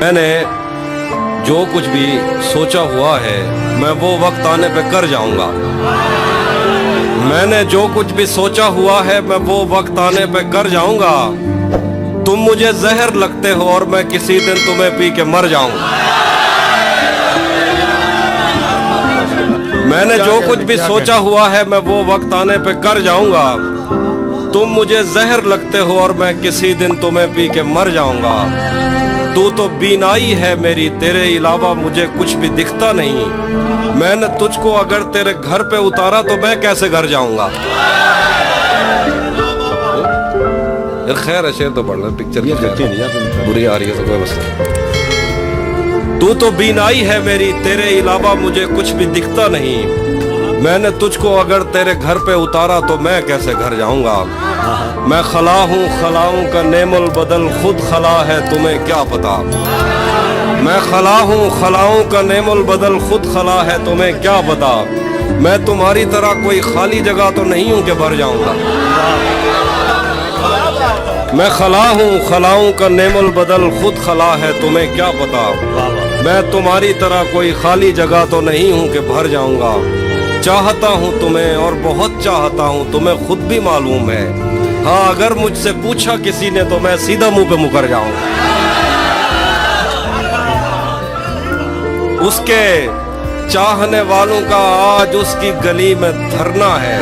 मैंने जो कुछ भी सोचा हुआ है मैं वो वक्त आने पे कर जाऊंगा। मैंने जो कुछ भी सोचा हुआ है मैं वो वक्त आने पे कर जाऊंगा। तुम मुझे जहर लगते हो और मैं किसी दिन तुम्हें पी के मर जाऊंगा। मैंने जो कुछ भी सोचा हुआ है मैं वो वक्त आने पे कर जाऊंगा। तुम मुझे जहर लगते हो और मैं किसी दिन तुम्हें पी के मर जाऊंगा। तू तो बीनाई है मेरी, तेरे अलावा मुझे कुछ भी दिखता नहीं। मैंने तुझको अगर तेरे घर पे उतारा तो मैं कैसे घर जाऊंगा। खैर है, शेर तो पढ़ रहा, पिक्चर बुरी आ रही है तो कोई मसला। तू तो बीनाई है मेरी, तेरे अलावा मुझे कुछ भी दिखता नहीं। मैंने तुझको अगर तेरे घर पे उतारा तो मैं कैसे घर जाऊंगा। मैं खला हूँ खलाऊं का नेमुल बदल, खुद खला है तुम्हें क्या पता। मैं खला हूँ खलाऊं का नेमुल बदल, खुद खला है तुम्हें क्या पता। मैं तुम्हारी तरह कोई खाली जगह तो नहीं हूँ कि भर जाऊंगा। मैं खला हूँ खलाऊं का नेमुल बदल, खुद खला है तुम्हें क्या पता। मैं तुम्हारी तरह कोई खाली जगह तो नहीं हूँ कि भर जाऊंगा। चाहता हूँ तुम्हें और बहुत चाहता हूँ, तुम्हें खुद भी मालूम है। हाँ, अगर मुझसे पूछा किसी ने तो मैं सीधा मुंह पे मुकर जाऊंगा। उसके चाहने वालों का आज उसकी गली में धरना है।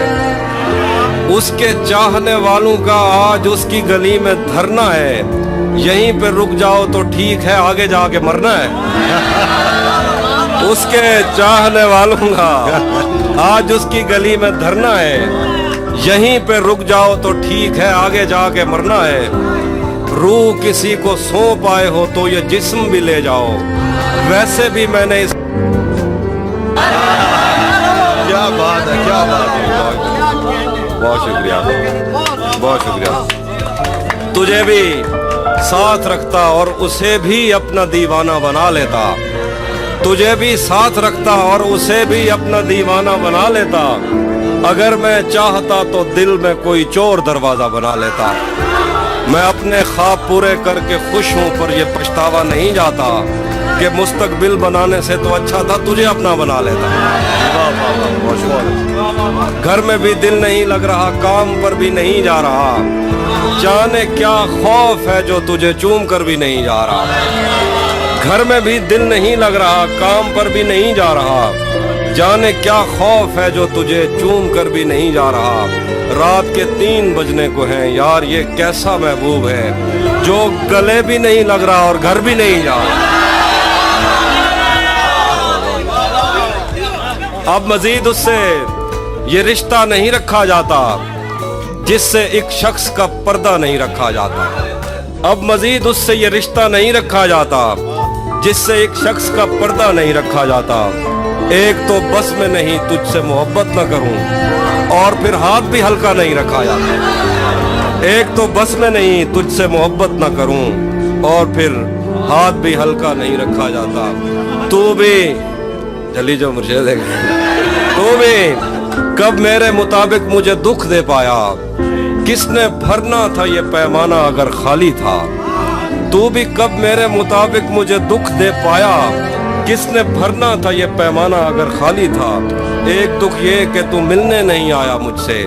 उसके चाहने वालों का आज उसकी गली में धरना है। यहीं पे रुक जाओ तो ठीक है, आगे जाके मरना है। उसके चाहने वालों का आज उसकी गली में धरना है। यहीं पे रुक जाओ तो ठीक है, आगे जाके मरना है। रूह किसी को सौंप आए हो तो ये जिस्म भी ले जाओ। वैसे भी मैंने इस क्या बात है, क्या बात है। बहुत शुक्रिया, बहुत शुक्रिया। तुझे भी साथ रखता और उसे भी अपना दीवाना बना लेता। तुझे भी साथ रखता और उसे भी अपना दीवाना बना लेता। अगर मैं चाहता तो दिल में कोई चोर दरवाजा बना लेता। मैं अपने ख्वाब पूरे करके खुश हूँ, पर ये पछतावा नहीं जाता कि मुस्तकबिल बनाने से तो अच्छा था तुझे अपना बना लेता। घर में भी दिल नहीं लग रहा, काम पर भी नहीं जा रहा। जाने क्या खौफ है जो तुझे चूम कर भी नहीं जा रहा। घर में भी दिल नहीं लग रहा, काम पर भी नहीं जा रहा। जाने क्या खौफ है जो तुझे चूम कर भी नहीं जा रहा। रात के 3 बजने को हैं यार, ये कैसा महबूब है जो गले भी नहीं लग रहा और घर भी नहीं जा रहा। अब मजीद उससे ये रिश्ता नहीं रखा जाता जिससे एक शख्स का पर्दा नहीं रखा जाता। अब मजीद उससे ये रिश्ता नहीं रखा जाता जिससे एक शख्स का पर्दा नहीं रखा जाता। एक तो बस में नहीं तुझसे मोहब्बत न करूं, और फिर हाथ भी हल्का नहीं रखा जाता। एक तो बस में नहीं तुझसे मोहब्बत न करूं, और फिर हाथ भी हल्का नहीं रखा जाता। तू भी जली जो मुर्शिद है, तू भी कब मेरे मुताबिक मुझे दुख दे पाया। किसने भरना था ये पैमाना अगर खाली था। तू भी कब मेरे मुताबिक मुझे दुख दे पाया। किसने भरना था ये पैमाना अगर खाली था। एक दुख ये कि तू मिलने नहीं आया मुझसे,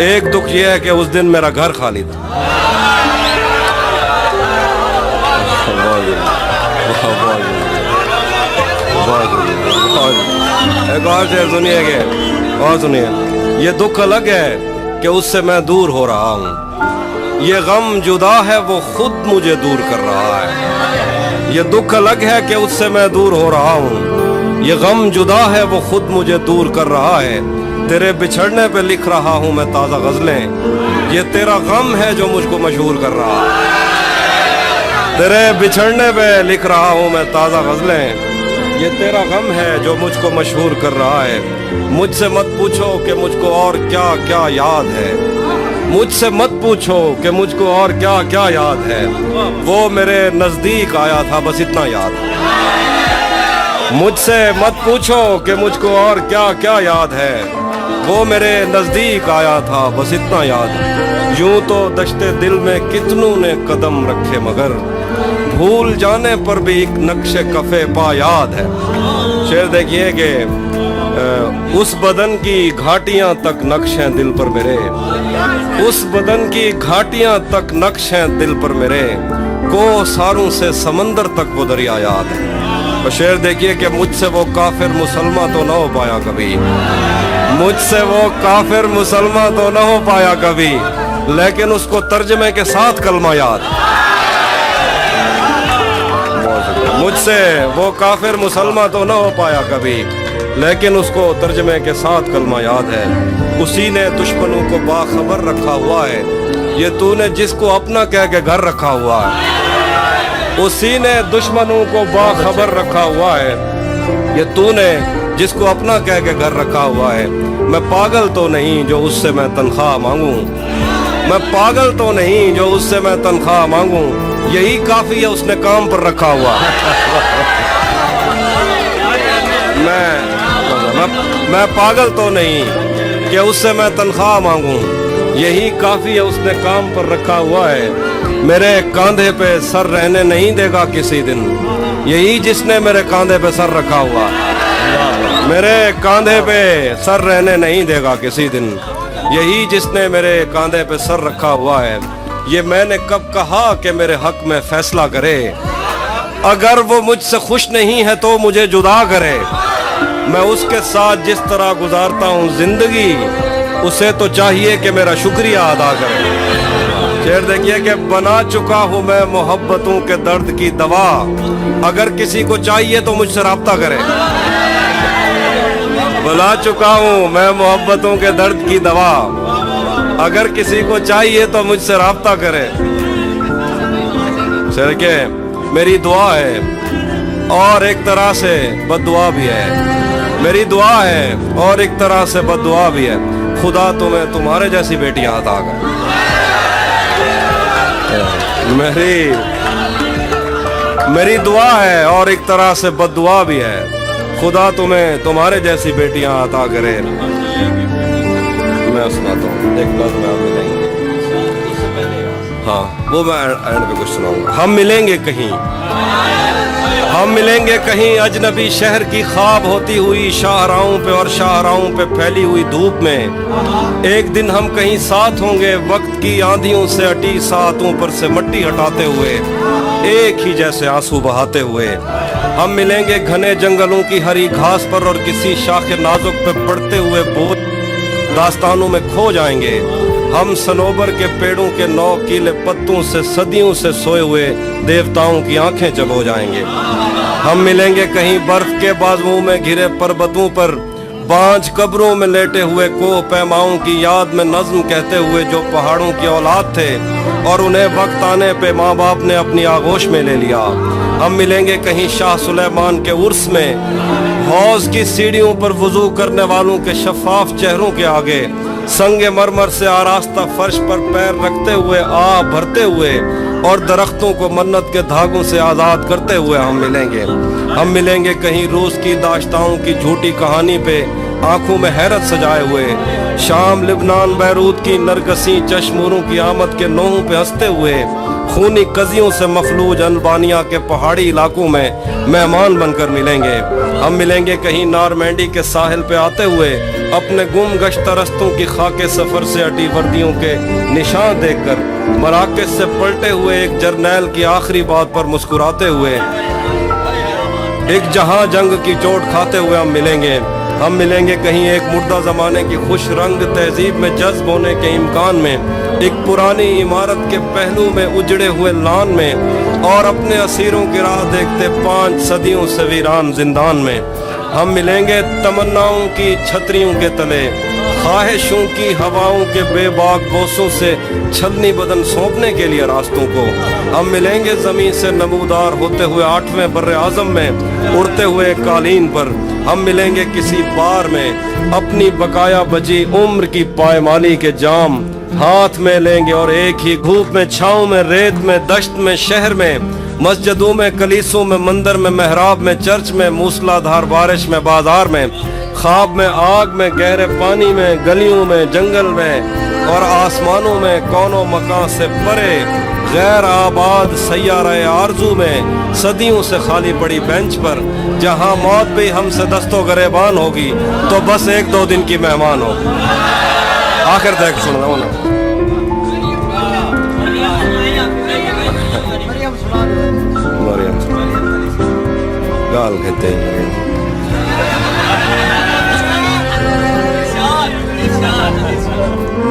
एक दुख ये है कि उस दिन मेरा घर खाली था। एक और शेर सुनिए के, और सुनिए। ये दुख अलग है कि उससे मैं दूर हो रहा हूँ। ये गम जुदा है वो खुद मुझे दूर कर रहा है। ये दुख अलग है कि उससे मैं दूर हो रहा हूँ। ये गम जुदा है वो खुद मुझे दूर कर रहा है। तेरे बिछड़ने पे लिख रहा हूँ मैं ताज़ा गज़लें। ये तेरा गम है जो मुझको मशहूर कर रहा है। तेरे बिछड़ने पे लिख रहा हूँ मैं ताज़ा गज़लें। ये तेरा गम है जो मुझको मशहूर कर रहा है। मुझसे मत पूछो कि मुझको और क्या क्या याद है। मुझसे मत पूछो कि मुझको और क्या क्या याद है। वो मेरे नजदीक आया था बस इतना याद है। मुझसे मत पूछो कि मुझको और क्या क्या याद है। वो मेरे नजदीक आया था बस इतना याद है। यूं तो दश्ते दिल में कितनों ने कदम रखे मगर भूल जाने पर भी एक नक्शे कफे पा याद है। शेर देखिए कि उस बदन की घाटियां तक नक्श हैं दिल पर मेरे, उस बदन की घाटियां तक नक्श हैं दिल पर मेरे, को सारों से समंदर तक वो दरिया याद है। तो शेर देखिए कि मुझसे वो काफिर मुसलमान तो न हो पाया कभी, मुझसे वो काफिर मुसलमान तो न हो पाया कभी, लेकिन उसको तर्जमे के साथ कलमा याद। मुझसे वो काफिर मुसलमान तो न हो पाया कभी, लेकिन उसको तर्जमे के साथ कलमा याद है। उसी ने दुश्मनों को बाखबर रखा हुआ है, ये तूने जिसको अपना कह के घर रखा हुआ है। उसी ने दुश्मनों को बाखबर रखा हुआ है, ये तूने जिसको अपना कह के घर रखा हुआ है। मैं पागल तो नहीं जो उससे मैं तनख्वाह मांगूं, मैं पागल तो नहीं जो उससे मैं तनख्वाह मांगूं, यही काफी है उसने काम पर रखा हुआ। मैं पागल तो नहीं कि उससे मैं तनख्वाह मांगूं, यही काफी है उसने काम पर रखा हुआ है। मेरे कांधे पे सर रहने नहीं देगा किसी दिन, यही जिसने मेरे कांधे पे सर रखा हुआ। मेरे कांधे पे सर रहने नहीं देगा किसी दिन, यही जिसने मेरे कांधे पे सर रखा हुआ है। ये मैंने कब कहा कि मेरे हक में फैसला करे, अगर वो मुझसे खुश नहीं है तो मुझे जुदा करे। मैं उसके साथ जिस तरह गुजारता हूँ जिंदगी, उसे तो चाहिए कि मेरा शुक्रिया अदा करे। शेर देखिए कि बना चुका हूँ मैं मोहब्बतों के दर्द की दवा, अगर किसी को चाहिए तो मुझसे राब्ता करे। बना चुका हूँ मैं मोहब्बतों के दर्द की दवा, अगर किसी को चाहिए तो मुझसे राब्ता करे। शेर के मेरी दुआ है और एक तरह से बद्दुआ भी है, मेरी दुआ है और एक तरह से बद्दुआ भी है, खुदा तुम्हें तुम्हारे जैसी बेटियां अता करे। मेरी दुआ है और एक तरह से बद्दुआ भी है, खुदा तुम्हें तुम्हारे जैसी बेटियां अता करे। मैं सुनाता हूँ एक बात में, आप मिलेंगे। हाँ वो मैं एंड पे कुछ सुनाऊंगा। हम मिलेंगे कहीं, हम मिलेंगे कहीं अजनबी शहर की ख्वाब होती हुई शाहराहों पे और शाहराहों पे फैली हुई धूप में। एक दिन हम कहीं साथ होंगे वक्त की आंधियों से अटी सातों पर से मट्टी हटाते हुए, एक ही जैसे आंसू बहाते हुए। हम मिलेंगे घने जंगलों की हरी घास पर और किसी शाखे नाजुक पे पड़ते हुए बोझ दास्तानों में खो जाएंगे। हम सनोबर के पेड़ों के 9 कीले पत्तों से सदियों से सोए हुए देवताओं की आंखें चबो जाएंगे। हम मिलेंगे कहीं बर्फ के बाजुओं में घिरे पर्वतों पर, बांझ कब्रों में लेटे हुए कोह पैमाओं की याद में नज्म कहते हुए जो पहाड़ों की औलाद थे और उन्हें वक्त आने पे माँ बाप ने अपनी आगोश में ले लिया। हम मिलेंगे कहीं शाह सुलेमान के उर्स में, हौज की सीढ़ियों पर वुजू करने वालों के शफाफ चेहरों के आगे, संगे मरमर से आरास्ता फर्श पर पैर रखते हुए आह भरते हुए और दरख्तों को मन्नत के धागों से आज़ाद करते हुए हम मिलेंगे। हम मिलेंगे कहीं रूस की दाश्ताओं की झूठी कहानी पे आंखों में हैरत सजाए हुए, शाम लिबनान बैरूत की नरगसी चश्मूरों की आमद के नोहों पे हंसते हुए, खूनी कजियों से मफलूज अल्बानिया के पहाड़ी इलाकों में मेहमान बनकर मिलेंगे। हम मिलेंगे कहीं नारमैंडी के साहिल पे आते हुए अपने गुम गश्त रस्तों की खाके सफर से अटी वर्दियों के निशान देखकर, मराकज से पलटे हुए एक जर्नैल की आखिरी बात पर मुस्कुराते हुए, एक जहां जंग की चोट खाते हुए हम मिलेंगे। हम मिलेंगे कहीं एक मुर्दा जमाने की खुश रंग तहजीब में जज्ब होने के इम्कान में, एक पुरानी इमारत के पहलू में उजड़े हुए लान में और अपने असीरों की राह देखते 5 सदियों से वीरान जिंदान में। हम मिलेंगे तमन्नाओं की छतरियों के तले, ख्वाहिशों की हवाओं के बेबाक बोसों से छलनी बदन सौंपने के लिए रास्तों को। हम मिलेंगे ज़मीन से नमूदार होते हुए 8वें बर्रे आज़म में उड़ते हुए कालीन पर। हम मिलेंगे किसी बार में अपनी बकाया बची उम्र की पायमाली के जाम हाथ में लेंगे और एक ही धूप में, छाँव में, रेत में, दश्त में, शहर में, मस्जिदों में, कलीसों में, मंदिर में, महराब में, चर्च में, मूसलाधार बारिश में, बाजार में, ख्वाब में, आग में, गहरे पानी में, गलियों में, जंगल में और आसमानों में, कौनों मकान से परे, غیر آباد سیارہ آرزو میں صدیوں سے خالی پڑی بینچ پر جہاں موت بھی ہم سے دست و گریبان ہوگی تو بس 1-2 دن کی مہمان ہو. آخر تک سن رہا ہوں نا. گال کہتے ہیں.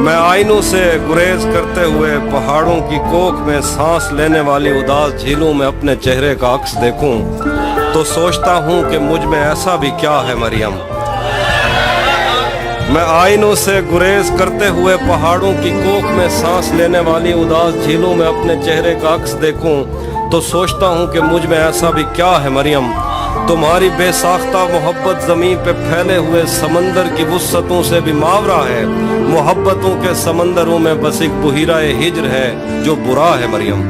میں آئینوں سے گریز کرتے ہوئے پہاڑوں کی کوکھ میں سانس لینے والی اداس جھیلوں میں اپنے چہرے کا عکس دیکھوں تو سوچتا ہوں کہ مجھ میں ایسا بھی کیا ہے مریم. میں آئینوں سے گریز کرتے ہوئے پہاڑوں کی کوکھ میں سانس لینے والی اداس جھیلوں میں اپنے چہرے کا عکس دیکھوں تو سوچتا ہوں کہ مجھ میں ایسا بھی کیا ہے مریم. تمہاری بے ساختہ محبت زمین پہ پھیلے ہوئے سمندر کی وسعتوں سے بھی ماورا ہے. محبتوں کے سمندروں میں بس ایک بحیرہ ہجر ہے جو برا ہے مریم.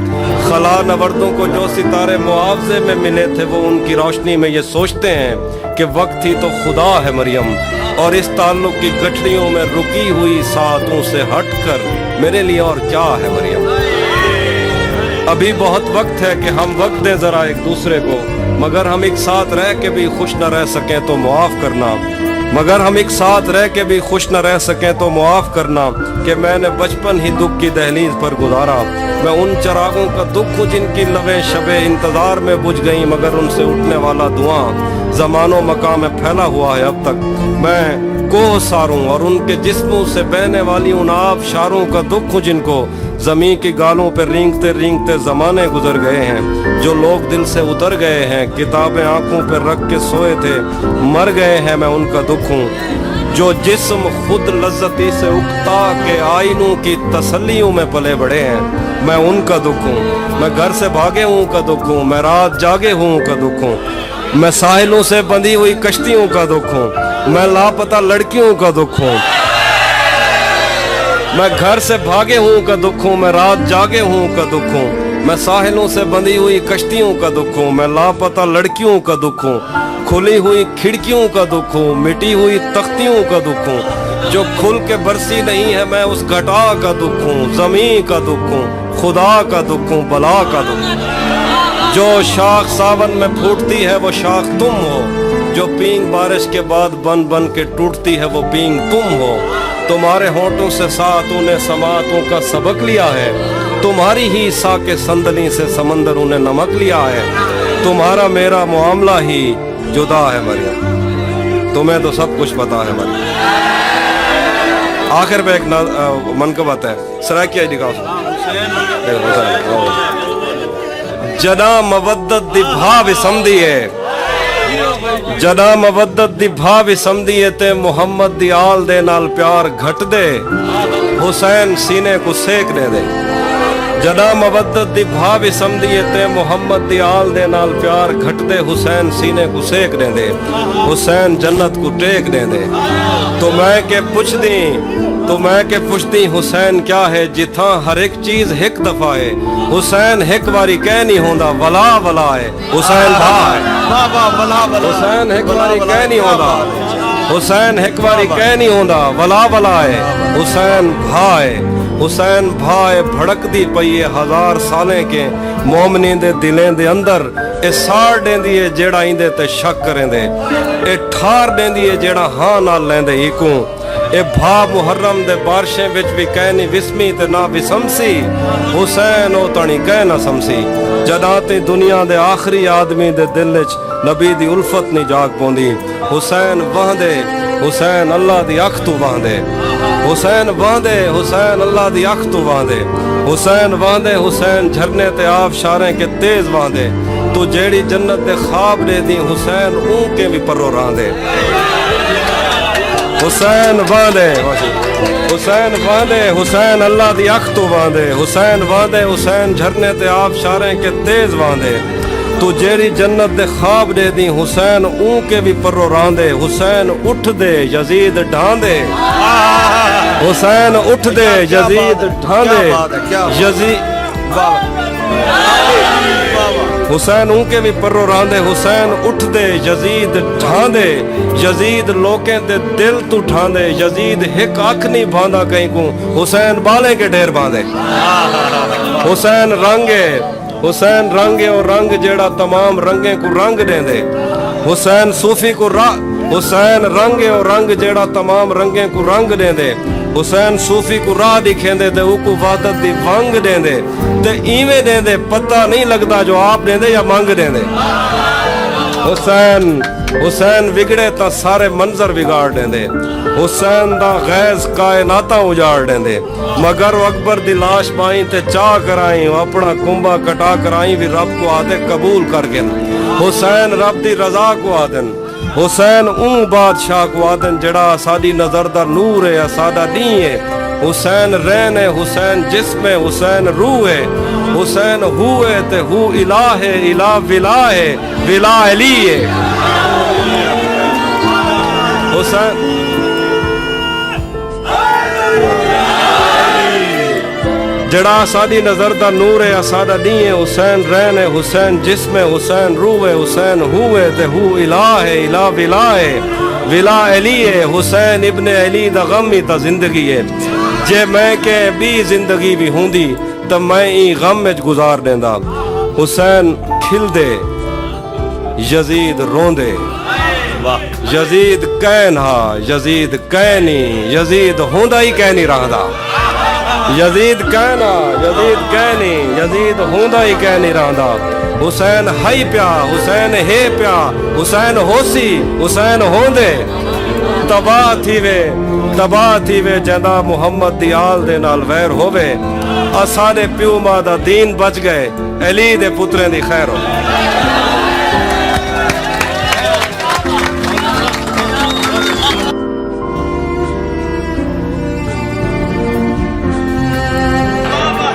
خلا نوردوں کو جو ستارے معاوضے میں ملے تھے وہ ان کی روشنی میں یہ سوچتے ہیں کہ وقت ہی تو خدا ہے مریم. اور اس تعلق کی گٹھڑیوں میں رکی ہوئی ساعتوں سے ہٹ کر میرے لیے اور کیا ہے مریم. ابھی بہت وقت ہے کہ ہم وقت دیں ذرا ایک دوسرے کو. مگر ہم ایک ساتھ رہ کے بھی خوش نہ رہ سکیں تو معاف کرنا. مگر ہم ایک ساتھ رہ کے بھی خوش نہ رہ سکیں تو معاف کرنا کہ میں نے بچپن ہی دکھ کی دہلیز پر گزارا. میں ان چراغوں کا دکھ ہوں جن کی لبیں شب انتظار میں بجھ گئیں مگر ان سے اٹھنے والا دھواں زمان و مکان میں پھیلا ہوا ہے اب تک. میں کوہ ساروں اور ان کے جسموں سے بہنے والی ان آب شاروں کا دکھ ہوں جن کو زمین کی گالوں پہ رینگتے رینگتے زمانے گزر گئے ہیں. جو لوگ دل سے اتر گئے ہیں کتابیں آنکھوں پہ رکھ کے سوئے تھے مر گئے ہیں میں ان کا دکھ ہوں. جو جسم خود لذتی سے اکتا کے آئینوں کی تسلیوں میں پلے بڑے ہیں میں ان کا دکھ ہوں. میں گھر سے بھاگے ہوں کا دکھ ہوں. میں رات جاگے ہوں کا دکھ ہوں. میں ساحلوں سے بندھی ہوئی کشتیوں کا دکھ ہوں. میں لاپتہ لڑکیوں کا دکھ ہوں. میں گھر سے بھاگے ہوں کا دکھ ہوں. میں رات جاگے ہوں کا دکھ ہوں. میں ساحلوں سے بندھی ہوئی کشتیوں کا دکھ ہوں. میں لاپتہ لڑکیوں کا دکھ ہوں. کھلی ہوئی کھڑکیوں کا دکھ ہوں. مٹی ہوئی تختیوں کا دکھ ہوں. جو کھل کے برسی نہیں ہے میں اس گھٹا کا دکھ ہوں. زمین کا دکھ ہوں. خدا کا دکھ ہوں. بلا کا دکھ ہوں. جو شاخ ساون میں پھوٹتی ہے وہ شاخ تم ہو. جو پینگ بارش کے بعد بن بن کے ٹوٹتی ہے وہ پینگ تم ہو. تمہارے ہونٹوں سے ساتوں نے سماعتوں کا سبق لیا ہے. تمہاری ہی سا کے سندلی سے سمندروں نے نمک لیا ہے. تمہارا میرا معاملہ ہی جدا ہے مریم. تمہیں تو سب کچھ پتا ہے مریم. آخر پہ ایک منقبت ہے سرائکیہ دکھاؤ. جنا مودت دی بھاو سمدھیے جنا مودت دی بھاو سمدھیے تے محمد دی آل دے نال پیار گھٹ دے حسین سینے کو سیک دے دے. جنا مودت دی بھاو سمدھیے تے محمد دی آل دے نال پیار گھٹ دے حسین سینے کو سیک دے دے. حسین جنت کو ٹیک دے دے. تو میں کہ پوچھ دی حسین کیا ہے جتھاں ہر ایک چیز ایک دفعہ ہے. حسین ایک واری کہہ نہیں ہوندا ولا ولا ہے. حسین بھائی حسین ایک واری کہہ نہیں ہوندا. حسین ایک واری کہہ نہیں ہوندا ولا ولا ہے. حسین بھائی حسین بھائی بھڑک دی پئی ہزار سالیں کے مومنی دے دلیں دے اندر. اے سار دیندی ہے جیڑا ایندے تے شک کریں دے. اے ٹھار دیندی ہے جیڑا ہاں نال لیندے ہیکوں. اے بھا محرم دے بارشیں وچ بھی کہنی وسمی تے نہ وسمسی. حسین او تانی کہہ نہ سمسی. جداں تے دنیا دے آخری آدمی دے دل وچ نبی دی الفت نہیں جاگ پوندی. حسین وہندے حسین اللہ دی اکھ تو وہندے. حسین وہندے حسین اللہ دی اکھ تو وہندے. حسین وہندے حسین جھرنے تے آب شاریں کے تیز وہندے. تو جیڑی جنت دے خواب دے دی حسین اون کے بھی پرو راندے. حسین واندے حسین واندے حسین اللہ دی اکھ تو واندے. حسین واندے حسین جھرنے تے آب شاریں کے تیز واندے. تو جیڑی جنت دے خواب دے دی حسین اون کے بھی پرو راندے. حسین اٹھ دے یزید ڈھاندے. حسین اٹھ دے یزید ڈھاندے. یزید हुसैन ऊके भी परो रांदे हुसैन उठ दे यजीद ढांदे यजीद लोकें ते दिल तू ठांदे यजीद हिक अख नहीं भांदा कहीं को हुसैन बाले के ढेर बांधे हुसैन रंगे और रंग जेड़ा तमाम रंगे को रंग देंदे हुसैन सूफी को हुसैन रंगे और रंग जेड़ा तमाम रंगे को रंग देंदे हुसैन सूफी को राह दिखेंदे ते उको वादत दी वंग देंदे ते इवें देंदे पता नहीं लगदा जो आप देंदे या मंग देंदे हुसैन विगड़े ता सारे मंजर बिगाड़ देंदे हुसैन दा गैज कायनाता उजाड़ देंदे मगर अकबर दी लाश पाई ते चाह कराई अपना कुंभा कटा कराई भी रब को आदे कबूल करके हुसैन रब दी रजा को आदन हुसैन बादशाह को आदन जड़ा साडी नजर दा नूर है सादा नी है हुसैन रैन है हुसैन जिस्म है हुसैन रूह है हुसैन हु है ते हु इला है इला विला है विला अली है हुसैन जड़ा साडी नजर दा नूर है सादा नी है हुसैन रैन है हुसैन जिस्म है हुसैन रूह है हुसैन हु है ते हु इला है इला विला है विला अली है हुसैन इब्ने अली दा गम ही ता जिंदगी है जे मैं के भी जिंदगी भी हुंदी तो मैं ई गम में गुजार देंदा हुसैन खिलदे यजीद रोंदे यजीद कहना यजीद कहनी यजीद होंदा ही कह नहीं रहा यजीद कहना यजीद कहनी यजीद होंदा ही कह नहीं रहा हुसैन हाई प्या हुसैन हे प्या हुसैन होसी हुसैन होंदे तबाह थी वे जंदा मुहम्मद दी आल दे नाल वैर होवे असारे प्यू मां दा दीन बच गए अली दे पुत्रें दी खैर हो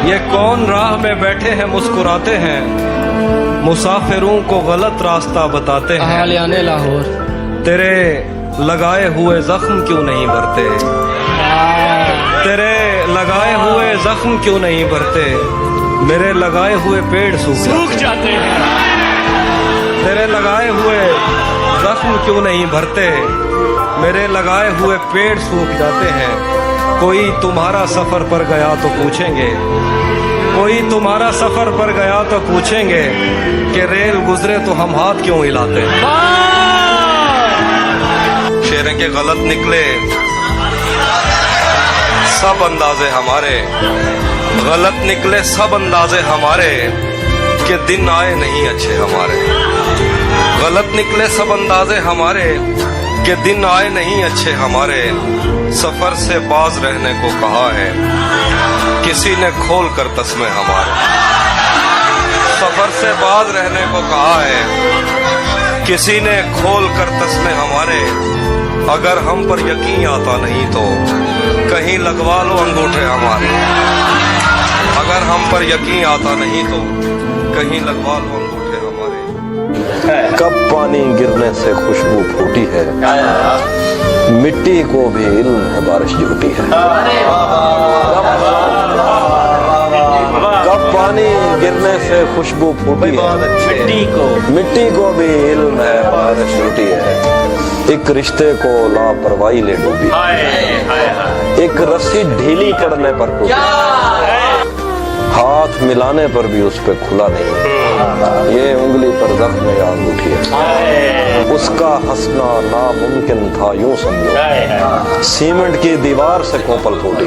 ये कौन राह में बैठे हैं मुस्कुराते हैं मुसाफिरों को गलत रास्ता बताते हैं आने लाहौर तेरे लगाए हुए जख्म क्यों नहीं भरते तेरे लगाए हुए जख्म क्यों नहीं भरते मेरे लगाए हुए पेड़ सूख जाते हैं तेरे लगाए हुए जख्म क्यों नहीं भरते मेरे लगाए हुए पेड़ सूख जाते हैं कोई तुम्हारा सफर पर गया तो पूछेंगे कोई तुम्हारा सफर पर गया तो पूछेंगे कि रेल गुजरे तो हम हाथ क्यों हिलाते शेर के गलत निकले सब अंदाजे हमारे गलत निकले सब अंदाजे हमारे कि दिन आए नहीं अच्छे हमारे गलत निकले सब अंदाजे हमारे कि दिन आए नहीं अच्छे हमारे सफर से बाज रहने को कहा है किसी ने खोल कर तस्मे हमारे सफर से बाज रहने को कहा है किसी ने खोल कर तस्मे हमारे अगर हम पर यकीन आता नहीं तो कहीं लगवा लो अंगूठे हमारे अगर हम पर यकीन आता नहीं तो कहीं लगवा लो अंगूठे हमारे कब पानी गिरने से खुशबू फूटी है मिट्टी को भी इल्म है बारिश झूठी है कब पानी गिरने से खुशबू फूटी है मिट्टी को भी इल्म है बारिश झूठी है एक रिश्ते को लापरवाही ले डूबी एक रस्सी ढीली करने पर टूटी हाथ मिलाने पर भी उस पे खुला नहीं ये उंगली पर जख्म या अंगूठी है उसका हंसना नामुमकिन था यूं समझो सीमेंट की दीवार से कोपल फूटी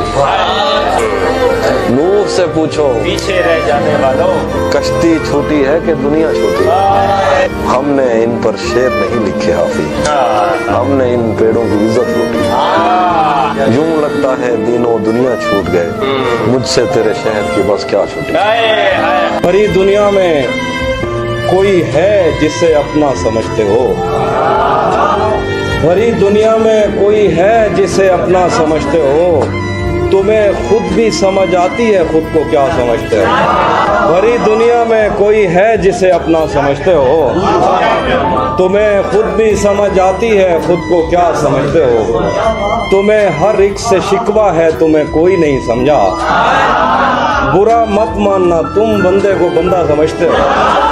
नूह से पूछो पीछे रह जाने वालों कश्ती छोटी है कि दुनिया छोटी है हमने इन पर शेर नहीं लिखे हाफी हमने इन पेड़ों की इज्जत लूटी यूं लगता है दिनों दुनिया छूट गए मुझसे तेरे शहर की बस क्या छूटी भरी दुनिया में कोई है जिसे अपना समझते हो भरी दुनिया में कोई है जिसे अपना समझते हो तुम्हें खुद भी समझ आती है खुद को क्या समझते हो भरी दुनिया में कोई है जिसे अपना समझते हो तुम्हें खुद भी समझ आती है खुद को क्या समझते हो तुम्हें हर एक से शिकवा है तुम्हें कोई नहीं समझा बुरा मत मानना तुम बंदे को बंदा समझते हो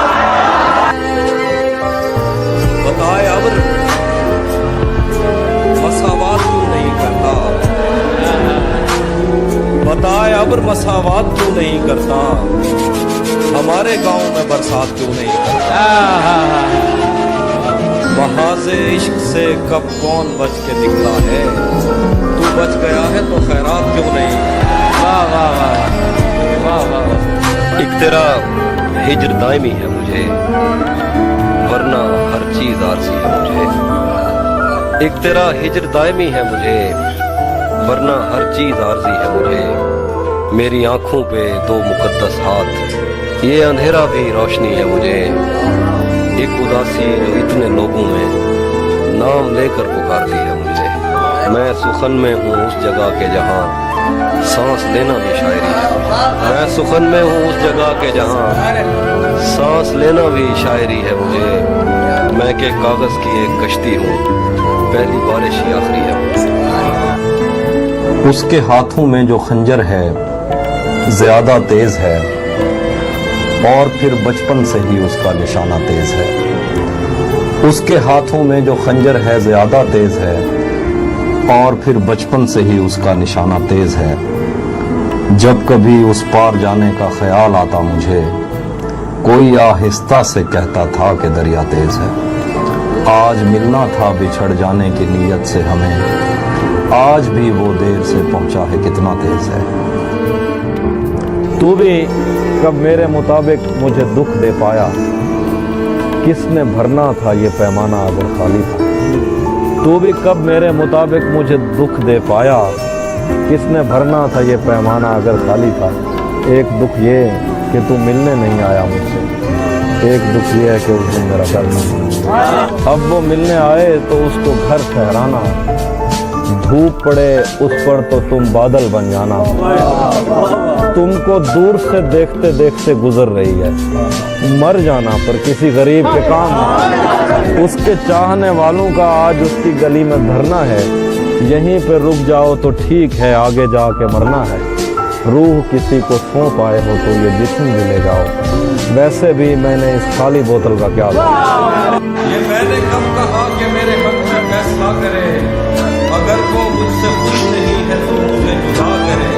बताए अब्र मसावात क्यों नहीं करता, बताए अब्र मसावात क्यों नहीं करता, हमारे गांव में बरसात क्यों नहीं करता। महाज़े इश्क से कब कौन बच के निकला है, तू बच गया है तो खैरात क्यों नहीं। वाह वाह वाह वाह वाह वाह। एक तेरा हिज्र दायमी है मुझे, वरना हर चीज आरज़ी है मुझे। एक तेरा हिज्र दायमी है मुझे, वरना हर चीज आरज़ी है मुझे। मेरी आंखों पे दो मुकद्दस हाथ, ये अंधेरा भी रोशनी है मुझे। एक उदासी जो इतने लोगों में नाम लेकर पुकारती है मुझे। मैं सुखन में हूँ उस जगह के जहाँ सांस लेना भी शायरी है। मैं सुखन में हूँ उस जगह के जहाँ सांस लेना भी शायरी है मुझे। मैं के कागज की एक कश्ती हूँ, पहली बारिश ही आखिरी है मुझे। उसके हाथों में जो खंजर है ज्यादा तेज है, और फिर बचपन से ही उसका निशाना तेज है। उसके हाथों में जो खंजर है ज्यादा तेज है, और फिर बचपन से ही उसका निशाना तेज है। जब कभी उस पार जाने का ख्याल आता मुझे, कोई आहिस्ता से कहता था कि दरिया तेज है। आज मिलना था बिछड़ जाने की नीयत से हमें, आज भी वो देर से पहुंचा है कितना तेज है। तू भी कब मेरे मुताबिक मुझे दुख दे पाया, किसने भरना था ये पैमाना अगर खाली था। तू भी कब मेरे मुताबिक मुझे दुख दे पाया, किसने भरना था ये पैमाना अगर खाली था। एक दुख ये कि तू मिलने नहीं आया मुझसे, एक दुख ये है कि उस दिन मेरा घर नहीं। अब वो मिलने आए तो उसको घर ठहराना, धूप पड़े उस पर तो तुम बादल बन जाना। तुमको दूर से देखते देखते गुजर रही है, मर जाना पर किसी गरीब के काम ना। उसके चाहने वालों का आज उसकी गली में धरना है, यहीं पे रुक जाओ तो ठीक है, आगे जाके मरना है। रूह किसी को सौंप आए हो तो ये जिस्म भी ले जाओ, वैसे भी मैंने इस खाली बोतल का क्या ये मैंने कब कहा कि मेरे हक में फैसला करे, अगर वो मुझसे खुश नहीं है तो मुझे जुदा करे।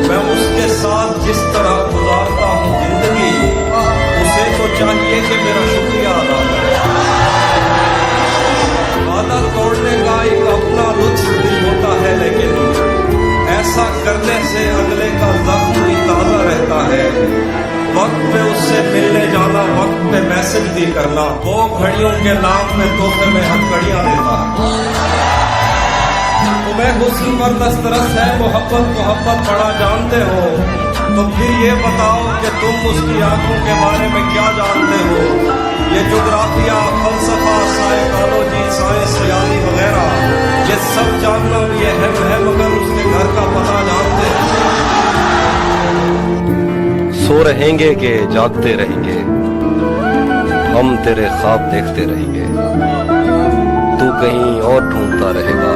मैं उसके साथ जिस तरह गुजारता हूँ जिंदगी, उसे तो चाहिए कि मेरा शुक्रिया अदा करे। वादा तोड़ने का एक अपना लुत्फ भी होता है, लेकिन ऐसा करने से अगले का जख्म भी ताज़ा रहता है। वक्त पे उससे मिलने जाना, वक्त पे मैसेज भी करना, वो घड़ियों के नाम में तोहफे में हथकड़ियाँ देता है। तुम्हें हुस्न पर दस्तरस है, मोहब्बत बड़ा जानते हो, तो फिर ये बताओ कि तुम उसकी आंखों के बारे में क्या जानते हो। ये जोग्राफिया, फलसफा, साइकोलॉजी, साइंस, यानी वगैरह, ये सब जानना भी अहम है, मगर उसके घर का पता जानते हो। सो रहेंगे कि जागते रहेंगे, हम तेरे ख्वाब देखते रहेंगे। तू कहीं और ढूंढता रहेगा,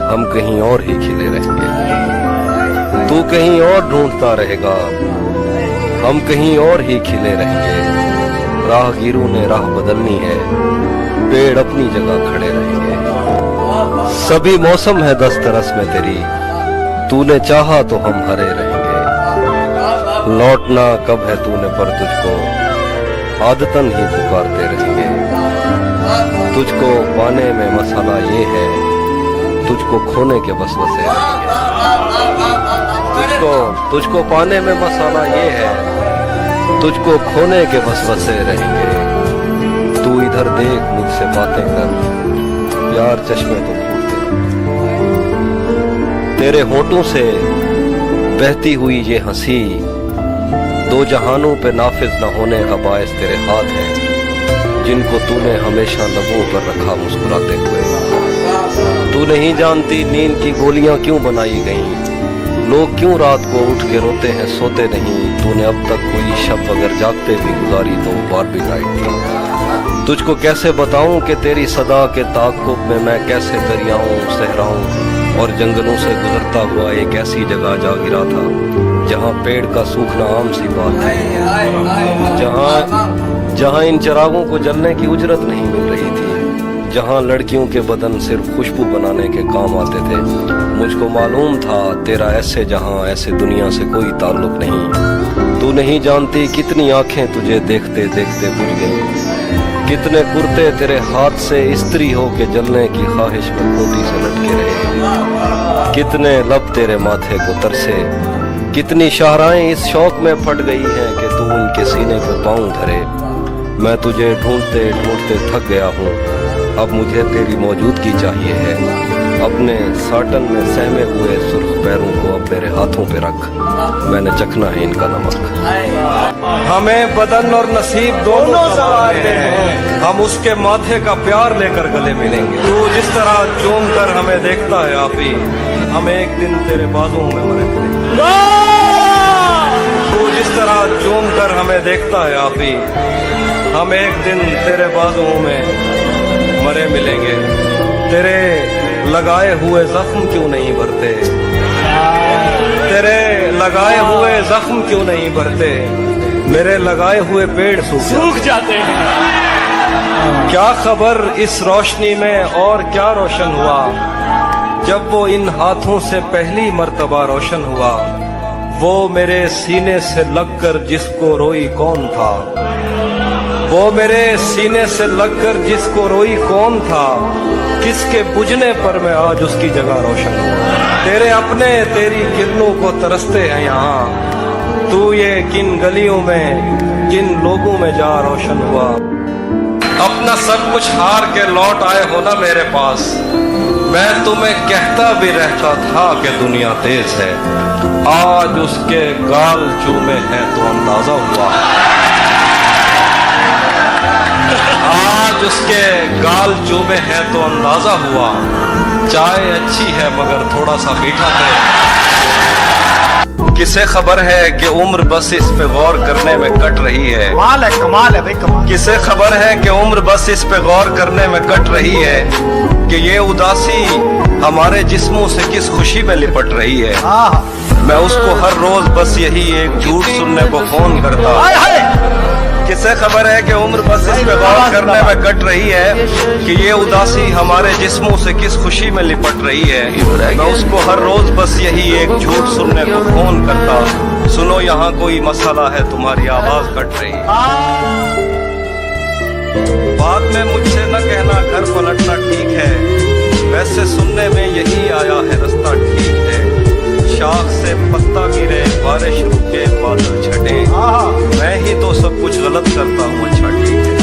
हम कहीं और ही खिले रहेंगे। तू कहीं और ढूंढता रहेगा, हम कहीं और ही खिले रहेंगे। राहगीरों ने राह बदलनी है, पेड़ अपनी जगह खड़े रहेंगे। सभी मौसम है दस्तरस में तेरी, तूने चाहा तो हम हरे रहेंगे। लौटना कब है तूने पर तुझको, आदतन ही पुकारते रहेंगे। तुझको पाने में मसाला ये है, तुझको खोने के वसवसे रहेंगे। तुझको पाने में मसाला ये है, तुझको खोने के वसवसे रहेंगे। तू इधर देख मुझसे बातें कर, यार चश्मे तो फूटते। तेरे होठों से बहती हुई ये हंसी, दो जहानों पे नाफिज न होने का बायस तेरे हाथ हैं, जिनको तूने हमेशा लबों पर रखा मुस्कुराते हुए। तू नहीं जानती नींद की गोलियां क्यों बनाई गईं, लोग क्यों रात को उठ के रोते हैं सोते नहीं। तूने अब तक कोई शब अगर जागते भी गुजारी तो बार भी नाइट थी। तुझको कैसे बताऊं कि तेरी सदा के ताक़ुब में मैं कैसे दरियाओं, सहराओं और जंगलों से गुजरता हुआ एक ऐसी जगह जा गिरा था, जहाँ पेड़ का सूखना आम सी बात है, जहां इन चिरागों को जलने की उजरत नहीं मिल रही थी, जहां लड़कियों के बदन सिर्फ खुशबू बनाने के काम आते थे, मुझको मालूम था तेरा ऐसे जहां ऐसे दुनिया से कोई ताल्लुक नहीं। तू नहीं जानती कितनी आंखें तुझे देखते देखते बुझ गई, कितने कुर्ते तेरे हाथ से इस्त्री हो के जलने की ख्वाहिश में खूंटी से लटके रहे, कितने लब तेरे माथे को तरसे, कितनी शाहराएं इस शौक में फट गई हैं कि तू उनके सीने पे पाँव धरे। मैं तुझे ढूंढते ढूंढते थक गया हूँ, अब मुझे तेरी मौजूदगी चाहिए है। अपने साटन में सहमे हुए सुर्ख पैरों को अब मेरे हाथों पे रख, मैंने चखना है इनका नमक। हमें बदन और नसीब दोनों संवारने हैं, हम उसके माथे का प्यार लेकर गले मिलेंगे। तू जिस तरह चूम कर हमें देखता है आप ही, हम एक दिन तेरे बाजुओं में मरे मिलेंगे। तू जिस तरह चूम कर हमें देखता है आप ही, हम एक दिन तेरे बाजुओं में मरे मिलेंगे। तेरे लगाए हुए जख्म क्यों नहीं भरते, तेरे लगाए हुए जख्म क्यों नहीं भरते, मेरे लगाए हुए पेड़ सूख जाते हैं। क्या खबर इस रोशनी में और क्या रोशन हुआ, जब वो इन हाथों से पहली मर्तबा रोशन हुआ। वो मेरे सीने से लगकर जिसको रोई कौन था, वो मेरे सीने से लगकर जिसको रोई कौन था, किसके बुझने पर मैं आज उसकी जगह रोशन हुआ। तेरे अपने तेरी किरणों को तरसते हैं यहाँ, तू ये किन गलियों में किन लोगों में जा रोशन हुआ। अपना सब कुछ हार के लौट आए हो ना मेरे पास, मैं तुम्हें कहता भी रहता था कि दुनिया तेज है, आज उसके गाल चूमे हैं तो अंदाजा हुआ। आज उसके गाल चूमे हैं तो अंदाजा हुआ, चाय अच्छी है मगर थोड़ा सा मीठा है। किसे खबर है कि उम्र बस इस पे गौर करने में कट रही है, कमाल है भाई कमाल। किसे खबर है कि उम्र बस इस पे गौर करने में कट रही है, कि ये उदासी हमारे जिस्मों से किस खुशी में लिपट रही है। मैं उसको हर रोज बस यही एक झूठ सुनने को फोन करता। किसे खबर है कि उम्र बस इस पे गौर करने में कट रही है, कि ये उदासी हमारे जिस्मों से किस खुशी में लिपट रही है। मैं उसको हर रोज बस यही एक झूठ सुनने को फोन करता, सुनो यहाँ कोई मसला है तुम्हारी आवाज कट रही। बाद में मुझसे न कहना घर पलटना ठीक है, वैसे सुनने में यही आया है रास्ता ठीक है। शाख से पत्ता गिरे बारिश रुके बादल छटे, मैं ही तो सब कुछ गलत करता हूँ अच्छा ठीक है।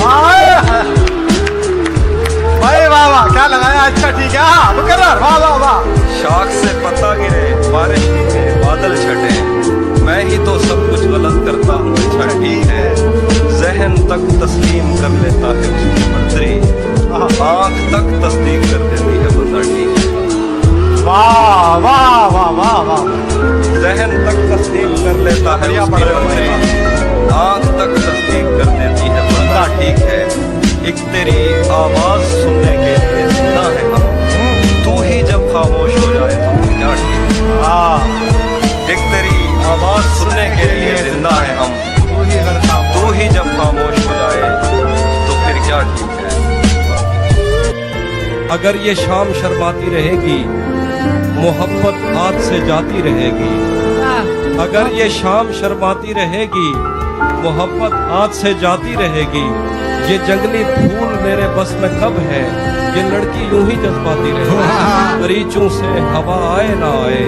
भाई वाह वाह क्या लगाया, अच्छा ठीक है। मुकर्रर वाह वाह वाह। शाख से पत्ता गिरे बारिश रुके बादल छटे, मैं ही तो सब कुछ गलत करता हूँ अच्छा ठीक है। जहन तक तस्लीम कर लेता है उसकी मर्जी, आँख तक तस्दीक कर देती है बंदा ठीक है। वाह वाह वाह वाह वाह। जहन तक तस्दीक कर लेता है उसकी मर्जी, आँख तक तस्दीक कर देती है बंदा ठीक है। एक तेरी आवाज सुनने के लिए जिंदा है हम, तू ही जब खामोश हो जाए तो फिर क्या ठीक है। एक तेरी आवाज सुनने के लिए जिंदा है हम, तू ही जब खामोश हो जाए तो फिर क्या ठीक है। अगर ये शाम शर्माती रहेगी, मोहब्बत हाथ से जाती रहेगी। अगर ये शाम शर्माती रहेगी, मोहब्बत हाथ से जाती रहेगी। ये जंगली फूल मेरे बस में कब है, ये लड़की यूं ही जज्बाती रहेगी। दरीचों से हवा आए ना आए,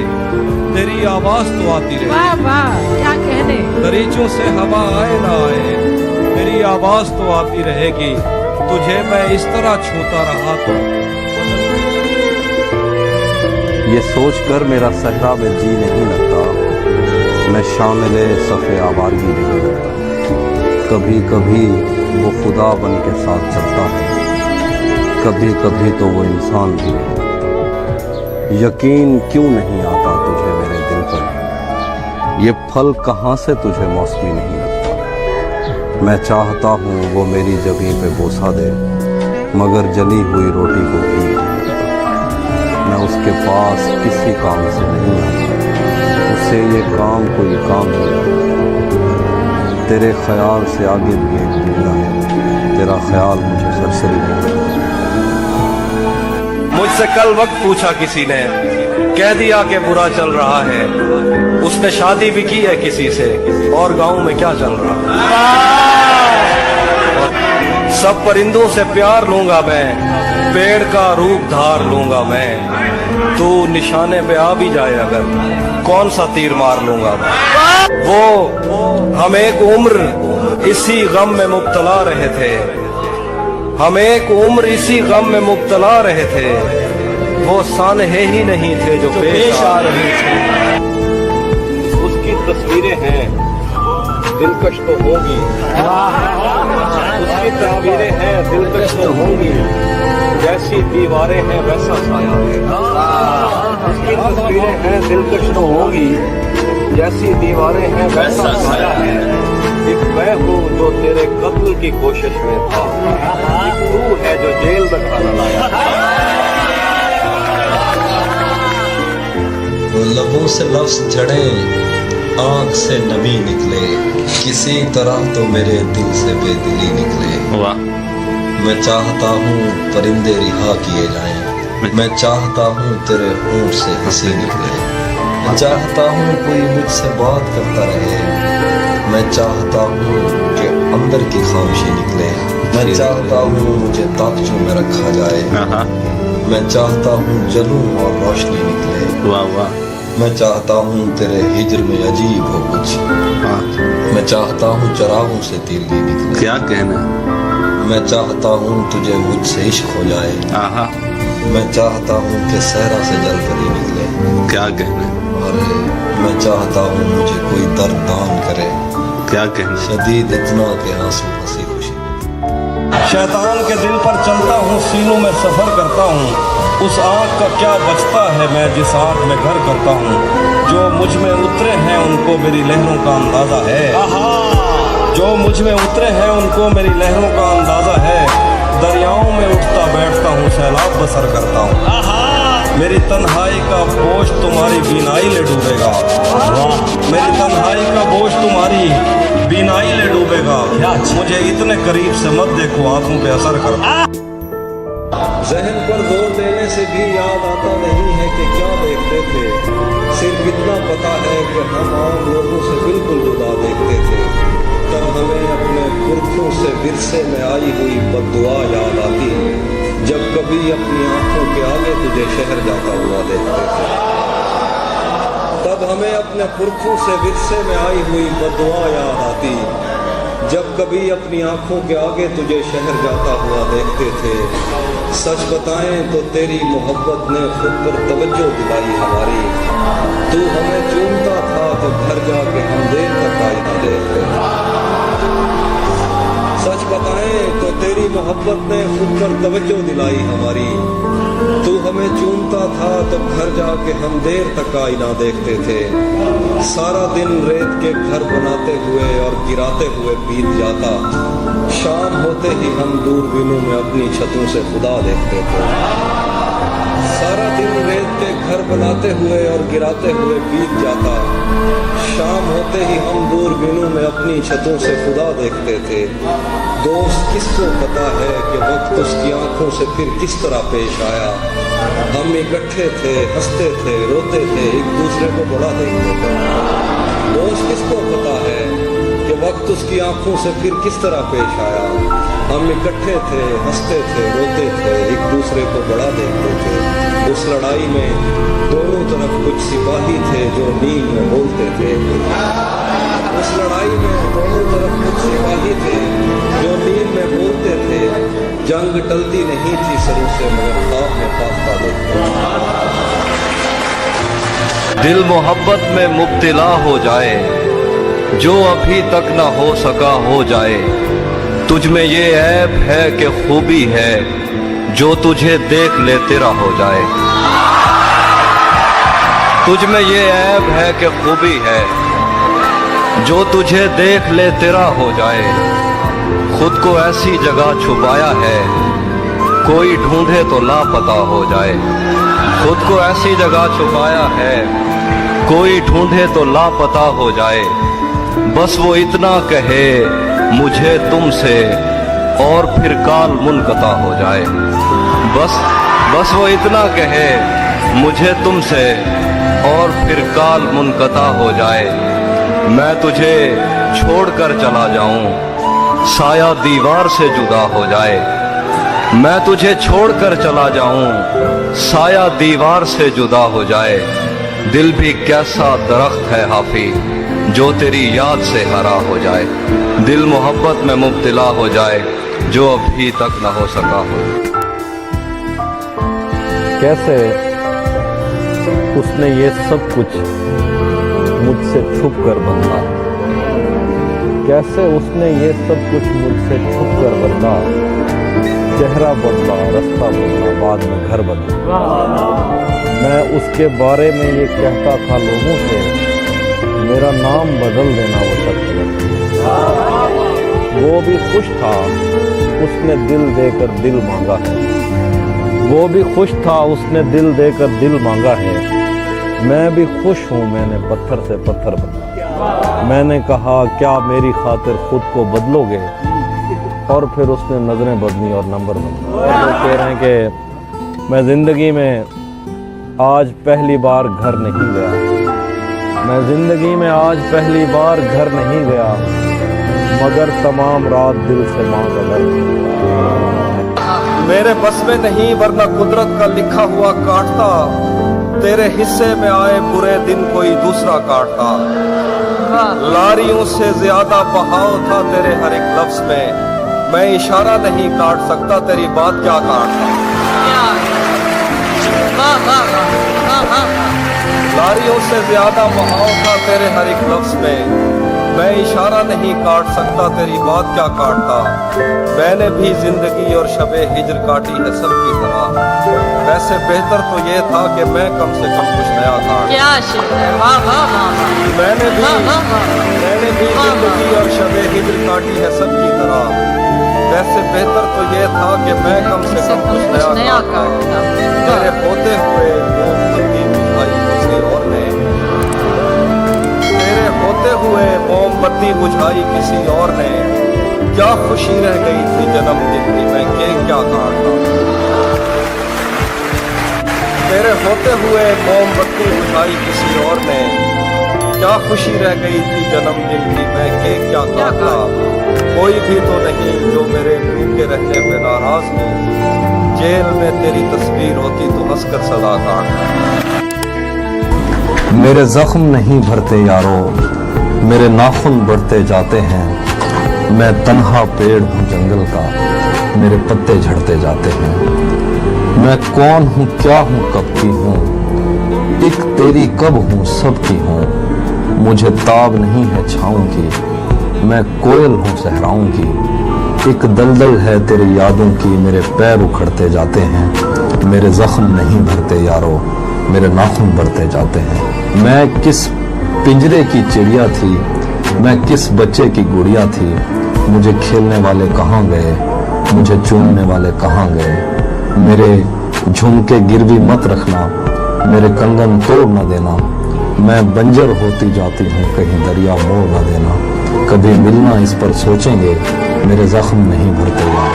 तेरी आवाज तो आती रहेगी। वाह वाह क्या कहने। दरीचों से हवा आए ना आए, तेरी आवाज तो आती रहेगी। तुझे मैं इस तरह छूता रहा तो ये सोचकर मेरा सहरा में जी नहीं लगता, मैं शामिल सफ़े आवारगी नहीं लगता। कभी कभी वो खुदा बन के साथ चलता है, कभी कभी तो वो इंसान भी है। यकीन क्यों नहीं आता तुझे मेरे दिल पर, ये फल कहाँ से तुझे मौसमी नहीं लगता। मैं चाहता हूँ वो मेरी जगह पे बोसा दे, मगर जली हुई रोटी को घी नहीं लगता। मैं उसके पास किसी काम से नहीं आता, उससे ये काम कोई काम नहीं लगता। तेरे ख्याल से आगे भी एक दुनिया है, तेरा ख्याल मुझे सरसरी नहीं करता। मुझसे कल वक्त पूछा किसी ने, कह दिया कि बुरा चल रहा है। उसने शादी भी की है किसी से, और गांव में क्या चल रहा है। सब परिंदों से प्यार लूंगा मैं, पेड़ का रूप धार लूंगा मैं। तू निशाने पे आ भी जाए अगर, कौन सा तीर मार लूंगा मैं। वो हम एक उम्र इसी गम में मुब्तला रहे थे, हम एक उम्र इसी गम में मुब्तला रहे थे। वो सानहे ही नहीं थे जो पेश आ रहे थे। उसकी तस्वीरें हैं दिलकश तो होंगी, उसकी तस्वीरें हैं दिलकश तो होंगी। जैसी दीवारें हैं वैसा साया है। उसकी तस्वीरें हैं दिलकश तो होंगी, जैसी दीवारें हैं वैसा साया है। एक मैं हूँ जो तेरे कत्ल की कोशिश में था, एक तू है जो जेल में खाना लाया। वो लबों से लफ्ज झड़े, आँख से नमी निकले, किसी तरह तो मेरे दिल से बेदिली निकले। वाह। मैं चाहता हूँ परिंदे रिहा किए जाएं, मैं चाहता हूँ तेरे होंठ से हंसी निकले। मैं चाहता हूँ कोई मुझसे बात करता रहे, मैं चाहता हूँ कि अंदर की खामोशी निकले। मैं चाहता हूँ मुझे ताकचों में रखा जाए, मैं चाहता हूँ जलूं और रोशनी निकले। वाह वाह। मैं चाहता हूँ तेरे हिज्र में अजीब हो कुछ, मैं चाहता हूँ चरागों से तीली निकले। क्या कहना। मैं चाहता हूँ तुझे मुझसे इश्क हो जाए, आहा। मैं चाहता हूँ कि सहरा से जल परी निकले। क्या कहना। और मैं चाहता हूँ मुझे कोई दर्द दान करे, क्या कहना। शदीद इतना के आंसू हंसी खुशी। शैतान के दिल पर चलता हूँ, सीनों में सफर करता हूँ। उस आँख का क्या बचता है मैं जिस आँख में घर करता हूँ। जो मुझ में उतरे हैं उनको मेरी लहरों का अंदाजा है, जो मुझ में उतरे हैं उनको मेरी लहरों का अंदाजा है। दरियाओं में उठता बैठता हूँ, सैलाब बसर करता हूँ। मेरी तन्हाई का बोझ तुम्हारी बीनाई ले डूबेगा, मेरी तन्हाई का बोझ तुम्हारी बीनाई ले डूबेगा। मुझे इतने करीब से मत देखो, आंखों पे असर कर। जहन पर जोर देने से भी याद आता नहीं है कि क्या देखते थे। सिर्फ इतना पता है कि हम आम लोगों से बिल्कुल जुदा देखते थे। तब हमें अपने पुरखों से विरसे में आई हुई बद्दुआ याद आती, जब कभी अपनी आंखों के आगे तुझे शहर जाता हुआ देखते थे। तब हमें अपने पुरखों से विरसे में आई हुई बद्दुआ याद आती, जब कभी अपनी आंखों के आगे तुझे शहर जाता हुआ देखते थे। सच बताएं तो तेरी मोहब्बत ने खुद पर तवज्जो दिलाई हमारी। तू हमें चूमता था तो घर जाके हम देर तक आई ना देखते। सच बताएं तो तेरी मोहब्बत ने खुद पर तवज्जो दिलाई हमारी। तू हमें चूमता था तो घर जाके हम देर तक आई ना देखते थे। सारा दिन रेत के घर बनाते हुए और गिराते हुए बीत जाता, शाम होते ही हम दूरबीनों में अपनी छतों से खुदा देखते थे। सारा दिन रेत के घर बनाते हुए और गिराते हुए बीत जाता, शाम होते ही हम दूरबीनों में अपनी छतों से खुदा देखते थे। दोस्त किसको पता है कि वक्त उसकी आंखों से फिर किस तरह पेश आया। हम इकट्ठे थे, हंसते थे, रोते थे, एक दूसरे को बड़ा देखते थे। दोस्त किसको पता है कि वक्त उसकी आंखों से फिर किस तरह पेश आया। हम इकट्ठे थे, हंसते थे, रोते थे, एक दूसरे को बड़ा देखते थे। उस लड़ाई में दोनों तरफ कुछ सिपाही थे जो नींद में बोलते थे। उस लड़ाई में दोनों तरफ कुछ सिपाही थे जो नींद में बोलते थे। जंग टलती नहीं थी सरों से, मगर ख्वाब में फाख्ता देखते। दिल मोहब्बत में मुब्तला हो जाए, जो अभी तक न हो सका हो जाए। तुझ में ये ऐब है कि खूबी है, जो तुझे देख ले तेरा हो जाए। तुझ में ये ऐब है कि खूबी है, जो तुझे देख ले तेरा हो जाए। खुद को ऐसी जगह छुपाया है, कोई ढूंढे तो लापता हो जाए। खुद को ऐसी जगह छुपाया है, कोई ढूंढे तो लापता हो जाए। बस वो इतना कहे मुझे तुमसे और फिर काल मुनक़ता हो जाए। बस वो इतना कहे मुझे तुमसे और फिर काल मुनक़ता हो जाए। मैं तुझे छोड़कर चला जाऊं, साया दीवार से जुदा हो जाए। मैं तुझे छोड़कर चला जाऊं, साया दीवार से जुदा हो जाए। दिल भी कैसा दरख्त है हाफी जो तेरी याद से हरा हो जाए। दिल मोहब्बत में मुब्तला हो जाए जो अभी तक न हो सका हो। कैसे उसने ये सब कुछ मुझसे छुप कर बदला, कैसे उसने ये सब कुछ मुझसे छुप कर बदला। चेहरा बदला, रास्ता बदला, बाद में घर बदला। मैं उसके बारे में ये कहता था लोगों से, मेरा नाम बदल देना वो शख्स। वो भी खुश था, उसने दिल देकर दिल मांगा है। वो भी खुश था, उसने दिल देकर दिल मांगा है। मैं भी खुश हूँ, मैंने पत्थर से पत्थर बदला। मैंने कहा क्या मेरी खातिर खुद को बदलोगे, और फिर उसने नजरें बदली और नंबर बदला। वो कह रहे हैं कि मैं जिंदगी में आज पहली बार घर नहीं गया, मैं जिंदगी में आज पहली बार घर नहीं गया, मगर तमाम रात दिल से माँ का दर्द। मेरे बस में नहीं वरना कुदरत का लिखा हुआ काटता, तेरे हिस्से में आए बुरे दिन कोई दूसरा काटता। लारियों से ज्यादा बहाव था तेरे हर एक लफ्ज में, मैं इशारा नहीं काट सकता तेरी बात क्या काटता। लारियों से ज्यादा बहाव था तेरे हर एक लफ्ज में, मैं इशारा नहीं काट सकता तेरी बात क्या काटता। मैंने भी जिंदगी और शबे हिजर काटी है सबकी तरह, वैसे बेहतर तो ये था कि मैं कम से कम कुछ नया काट। क्या शेर है, वाह वाह वाह। मैंने भी जिंदगी और शबे हिजर काटी है सबकी तरह, वैसे बेहतर तो ये था कि मैं कम से कम कुछ नया काटता। तेरे होते हुए मोमबत्ती बुझाई किसी और ने, तेरे होते हुए मोमबत्ती बुझाई किसी और ने। क्या खुशी रह गई थी जन्मदिन की, मैं केक क्या काटता। तेरे होते हुए मोमबत्ती बुझाई किसी और ने, क्या खुशी रह गई थी जन्मदिन की, मैं केक क्या काटता। कोई भी तो नहीं जो मेरे भूखे रहने पे नाराज हो, जेल में तेरी तस्वीर होती तो हंसकर सदा काटता। मेरे जख्म नहीं भरते यारो, मेरे नाखून बढ़ते जाते हैं। मैं तन्हा पेड़ हूँ जंगल का, मेरे पत्ते झड़ते जाते हैं। मैं कौन हूँ, क्या हूँ, कब की हूँ, एक तेरी कब हूँ, सब की हूँ। मुझे ताब नहीं है छाँव की, मैं कोयल हूँ सहराओं की। एक दलदल है तेरी यादों की, मेरे पैर उखड़ते जाते हैं। मेरे जख्म नहीं भरते यारो, मेरे नाखून बढ़ते जाते हैं। मैं किस पिंजरे की चिड़िया थी, मैं किस बच्चे की गुड़िया थी। मुझे खेलने वाले कहाँ गए, मुझे चूमने वाले कहाँ गए। मेरे झुमके गिरवी मत रखना, मेरे कंगन तोड़ न देना। मैं बंजर होती जाती हूँ, कहीं दरिया मोड़ न देना। कभी मिलना इस पर सोचेंगे, मेरे जख्म नहीं भरते यार।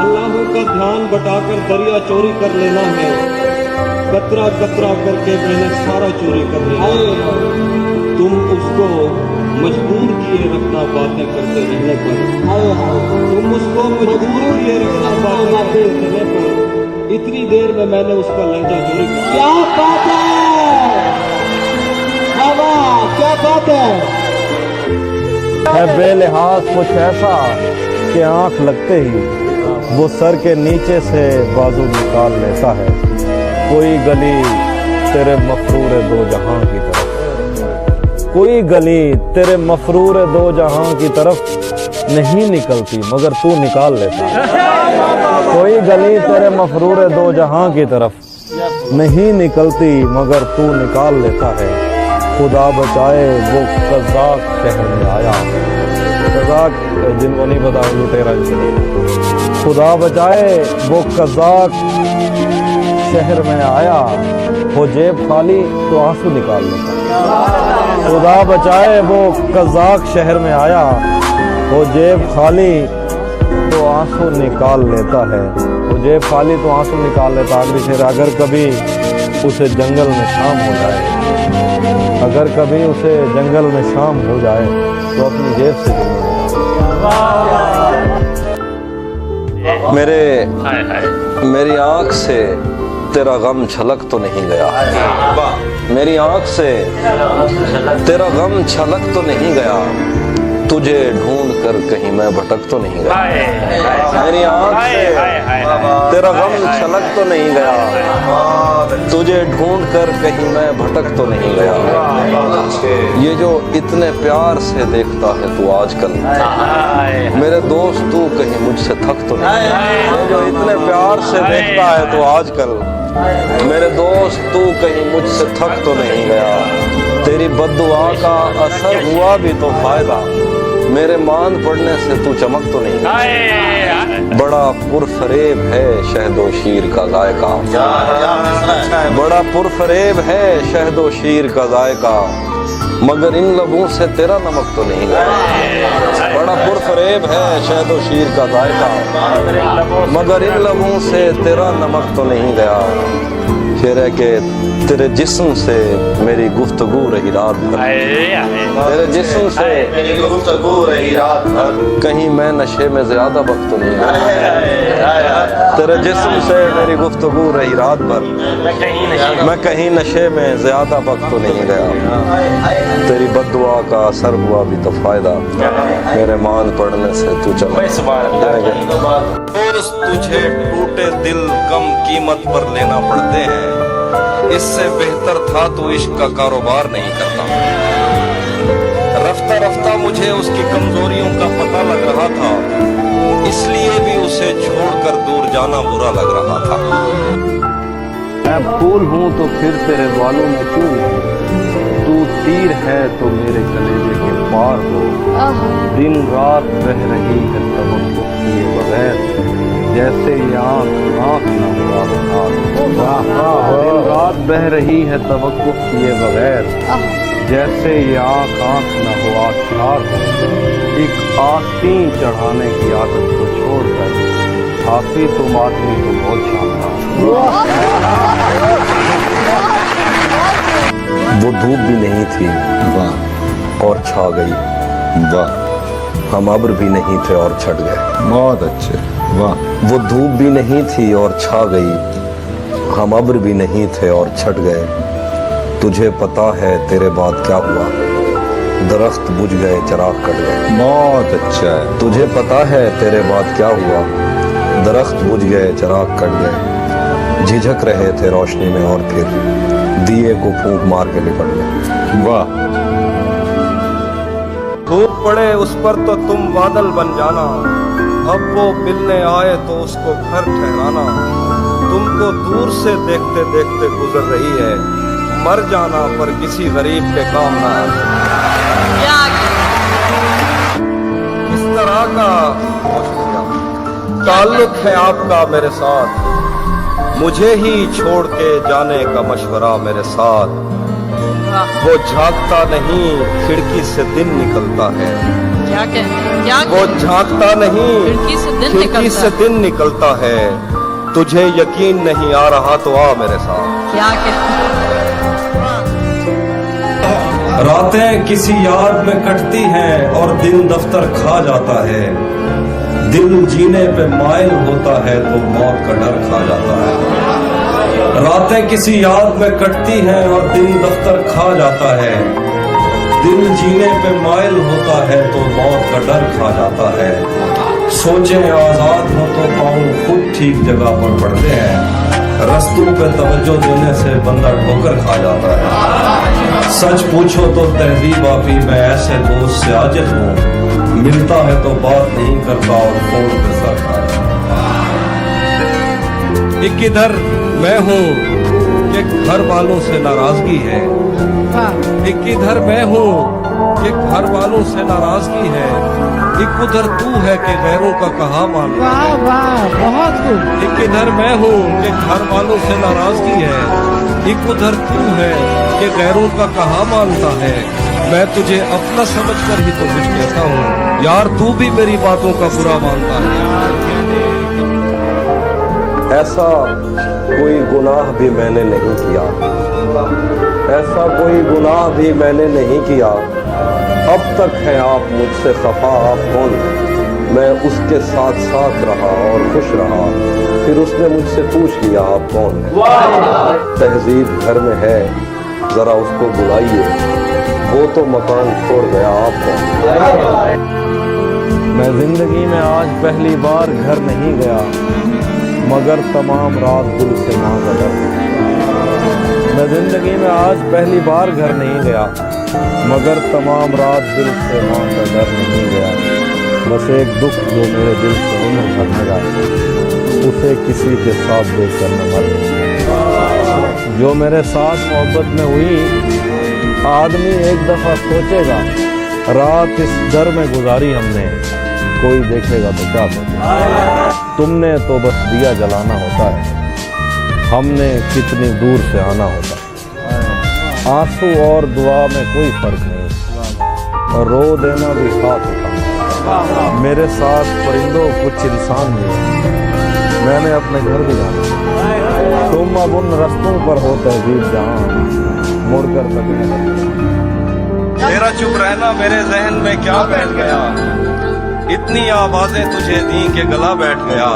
अल्लाह का ध्यान बटाकर दरिया चोरी कर लेना है, कतरा कतरा करके मैंने सारा चोरी कर लिया। तुम उसको मजबूर किए रखना बातें करते रहने पर, तुम उसको मजबूर किए रखना बातें करते रहने पर। इतनी देर में मैंने उसका लहजा चोरी कर लिया। क्या बात है बाबा, क्या बात है बेलिहाज कुछ ऐसा कि आंख लगते ही वो सर के नीचे से बाजू निकाल लेता है। कोई गली तेरे मफरूर दो जहां की तरफ, कोई गली तेरे मफरूर दो जहां की तरफ नहीं निकलती मगर तू निकाल लेता है। कोई गली तेरे मफरूर दो जहां की तरफ नहीं निकलती मगर तू निकाल लेता है। खुदा बचाए वो कज़ाक शहर में आया, कज़ाक जिनको नहीं पता लुटेरा, खुदा बचाए वो कज़ाक शहर में आया। हो जेब खाली तो आंसू निकाल लेता। खुदा बचाए वो कज़ाक शहर में आया, वो जेब खाली तो आंसू निकाल लेता है, वो जेब खाली तो आंसू निकाल लेता। अगली शेर, अगर कभी उसे जंगल में शाम हो जाए, अगर कभी उसे जंगल में शाम हो जाए तो अपनी जेब से मेरी आंख से तेरा गम छलक तो नहीं गया, मेरी आंख से तेरा गम छलक तो नहीं गया, तुझे ढूंढ कर कहीं मैं भटक तो नहीं गया। मेरी आंख से तेरा गम छलक तो नहीं गया, तुझे ढूंढ कर कहीं मैं भटक तो नहीं गया। ये जो इतने प्यार से देखता है तू आजकल, मेरे दोस्त तू कहीं मुझसे थक तो नहीं गया। ये जो इतने प्यार से देखता है तू आजकल, मेरे दोस्त तू कहीं मुझसे थक तो नहीं गया। तेरी बद्दुआ का असर हुआ भी तो फायदा, मेरे मान पड़ने से तू चमक तो नहीं गया। बड़ा पुरफरेब है शहदो शीर का जायका, बड़ा पुरफरेब है शहदो शीर का जायका, मगर इन लबों से तेरा नमक तो नहीं गया। बड़ा पुरफरेब है शहदो शीर का जायका, मगर इन लबों से तेरा नमक तो नहीं गया। शेर है कि तेरे जिस्म से मेरी गुफ्तगू रही रात भर, तेरे जिस्म से मेरी गुफ्तगू रही रात भर, कहीं मैं नशे में ज्यादा वक्त तो नहीं गया। तेरे जिस्म से मेरी गुफ्तगू रही रात भर, मैं कहीं नशे में ज्यादा वक्त तो नहीं गया। तेरी बद्दुआ का असर हुआ भी तो फायदा, मेरे मान पड़ने से तू चला। दोस्त तुझे टूटे दिल कम कीमत पर लेना पड़ते हैं, इससे बेहतर था तो इश्क का कारोबार नहीं करता। रफ्ता रफ्ता मुझे उसकी कमजोरियों का पता लग रहा था, इसलिए भी उसे छोड़कर दूर जाना बुरा लग रहा था। मैं फूल हूँ तो फिर तेरे बालों में क्यों, तू तीर है तो मेरे कलेजे के पार हो। दिन रात बह रही है तवक्कुफ किए बगैर, जैसे ये आँख आँख न हुआ खार। दिन रात बह रही है तवक्कुफ किए बगैर, जैसे ये आँख आँख न हुआ खार हो। एक आस्तीन चढ़ाने की आदत को छोड़कर हाफिज तुम आदमी को बहुत शानदार। वो धूप भी नहीं थी वाह और छा गई, वाह। हम अब्र भी नहीं थे और छट गए, बहुत अच्छे, वाह। वो धूप भी नहीं थी और छा गई, हम अब्र भी नहीं थे और छट गए। तुझे पता है तेरे बाद क्या हुआ, दरख्त बुझ गए चिराग कट गए, बहुत अच्छा है। तुझे पता है तेरे बाद क्या हुआ, दरख्त बुझ गए चिराग कट गए। झिझक रहे थे रोशनी में और फिर दिए को फूंक मार के लिपट गए, वाह। धूप पड़े उस पर तो तुम बादल बन जाना, अब वो मिलने आए तो उसको घर ठहराना। तुमको दूर से देखते देखते गुजर रही है, मर जाना पर किसी गरीब के काम ना आए। इस तरह का ताल्लुक है आपका मेरे साथ, मुझे ही छोड़ के जाने का मशवरा मेरे साथ। वो झांकता नहीं खिड़की से दिन निकलता है, क्या वो झांकता नहीं खिड़की से दिन निकलता है। तुझे यकीन नहीं आ रहा तो आ मेरे साथ। क्या कहते रातें किसी याद में कटती हैं और दिन दफ्तर खा जाता है। दिल जीने पे माइल होता है तो मौत का डर खा जाता है। रातें किसी याद में कटती हैं और दिन दफ्तर खा जाता है। दिल जीने पे माइल होता है तो मौत का डर खा जाता है। सोचें आजाद हो तो पाँव खुद ठीक जगह पर पड़ते हैं। रस्तों पे तवज्जो देने से बंदा ठोकर खा जाता है। सच पूछो तो तहजीब आपी मैं ऐसे दोस्त से आजिज हूँ, मिलता है तो बात नहीं करता और फोन पे सर खाता। एक इधर मैं हूँ कि घर वालों से नाराजगी है, एक इधर मैं हूँ कि घर वालों से नाराजगी है। एक उधर तू है कि गैरों का कहा मानता है। बहुत खूब। एक इधर मैं हूँ कि घर वालों से नाराजगी है, एक उधर तू है कि गैरों का कहा मानता है। मैं तुझे अपना समझकर ही तो कुछ कहता हूँ यार, तू भी मेरी बातों का बुरा मानता है। ऐसा कोई गुनाह भी मैंने नहीं किया, ऐसा कोई गुनाह भी मैंने नहीं किया। अब तक है आप मुझसे खफा, आप कौन? मैं उसके साथ साथ रहा और खुश रहा। फिर उसने मुझसे पूछ लिया आप कौन? तहजीब घर में है, जरा उसको बुलाइए, वो तो मकान छोड़ गया, आप कौन? मैं जिंदगी में आज पहली बार घर नहीं गया, मगर तमाम रात दिल से मां का डर। मैं जिंदगी में आज पहली बार घर नहीं गया, मगर तमाम रात दिल से मां का डर नहीं गया। बस एक दुख जो मेरे दिल से उम्र भर लगा, उसे किसी के साथ देखकर न मर। जो मेरे साथ मोहब्बत में हुई, आदमी एक दफा सोचेगा रात इस डर में गुजारी हमने, कोई देखेगा तो क्या सोचेगा। तुमने तो बस दिया जलाना होता है, हमने कितनी दूर से आना होता है। आंसू और दुआ में कोई फर्क नहीं, और रो देना भी साथ उठाना। मेरे साथ परिंदों कुछ इंसान भी हैं, मैंने अपने घर भी जाना। तुम अब उन रस्तों पर हो तहजीब जहां मुड़कर तकने लगे। तेरा चुप रहना मेरे जहन में क्या बैठ गया, इतनी आवाजें तुझे दी के गला बैठ गया।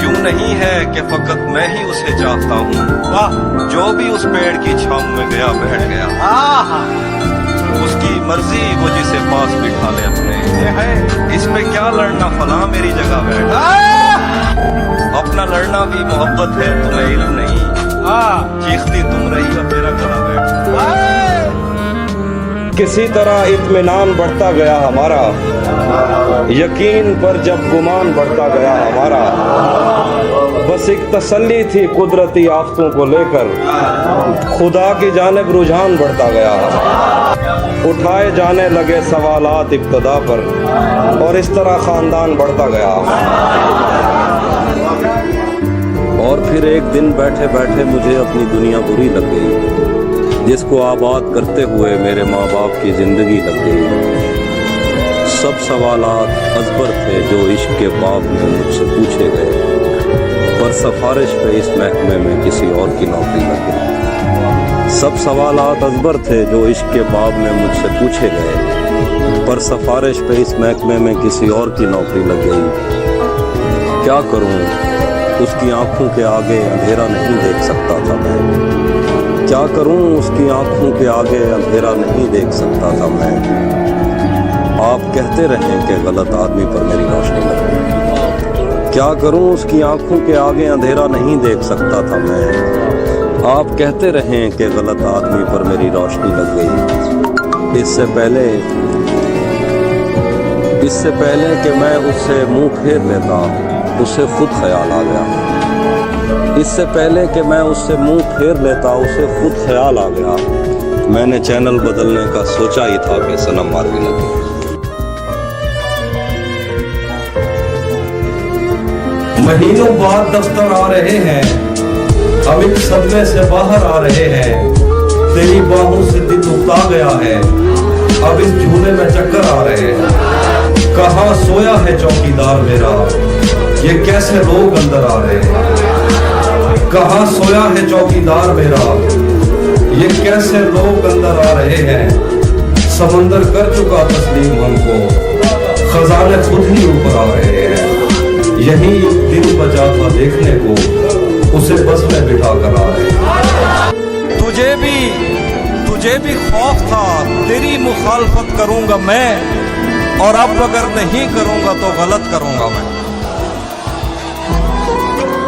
यूं नहीं है कि फकत मैं ही उसे चाहता हूँ, वाह जो भी उस पेड़ की छांव में गया बैठ गया। उसकी मर्जी वो जिसे पास बिठा ले अपने, इस पे क्या लड़ना, फला मेरी जगह बैठ। अपना लड़ना भी मोहब्बत है, तुम्हें इल्म नहीं। चीखती तुम रही और तेरा गला बैठ। किसी तरह इत्मीनान बढ़ता गया हमारा, यकीन पर जब गुमान बढ़ता गया हमारा। बस एक तसल्ली थी कुदरती आफतों को लेकर, खुदा की जानिब रुझान बढ़ता गया। उठाए जाने लगे सवालात इब्तदा पर, और इस तरह खानदान बढ़ता गया। और फिर एक दिन बैठे बैठे मुझे अपनी दुनिया बुरी लग गई, जिसको आबाद करते हुए मेरे माँ बाप की जिंदगी लग गई। सब सवालात अजबर थे जो इश्क के बाब में मुझसे पूछे गए, पर सिफारिश पे इस महकमे में किसी और की नौकरी लग गई। सब सवालात अजबर थे जो इश्क के बाब में मुझसे पूछे गए, पर सिफारिश पे इस महकमे में किसी और की नौकरी लग गई। क्या करूं, उसकी आंखों के आगे अंधेरा नहीं देख सकता था मैं। क्या करूं, उसकी आंखों के आगे अंधेरा नहीं देख सकता था मैं। आप कहते रहें कि गलत आदमी पर मेरी रोशनी लग गई। क्या करूं, उसकी आंखों के आगे अंधेरा नहीं देख सकता था मैं। आप कहते रहें कि गलत आदमी पर मेरी रोशनी लग गई। इससे पहले कि मैं उससे मुंह फेर लेता, उसे खुद ख्याल आ गया। इससे पहले कि मैं उससे मुंह फेर लेता, उसे खुद ख्याल आ गया। मैंने चैनल बदलने का सोचा ही था कि सनम मार भी लगी। महीनों बाद दफ्तर आ रहे हैं, अब एक सदमे से बाहर आ रहे हैं। तेरी बाहों से दिल उगता गया है, अब इस झूले में चक्कर आ रहे हैं। कहाँ सोया है चौकीदार मेरा, ये कैसे लोग अंदर आ रहे हैं। कहाँ सोया है चौकीदार मेरा, ये कैसे लोग अंदर आ रहे हैं। समंदर कर चुका तस्लीम हमको, खजाने खुद ही ऊपर आ रहे हैं। यही दिल बचा था देखने को, उसे बस में बिठा कर आ रहे हैं। तुझे भी खौफ था, तेरी मुखालफत करूंगा मैं, और अब अगर नहीं करूंगा तो गलत करूंगा मैं।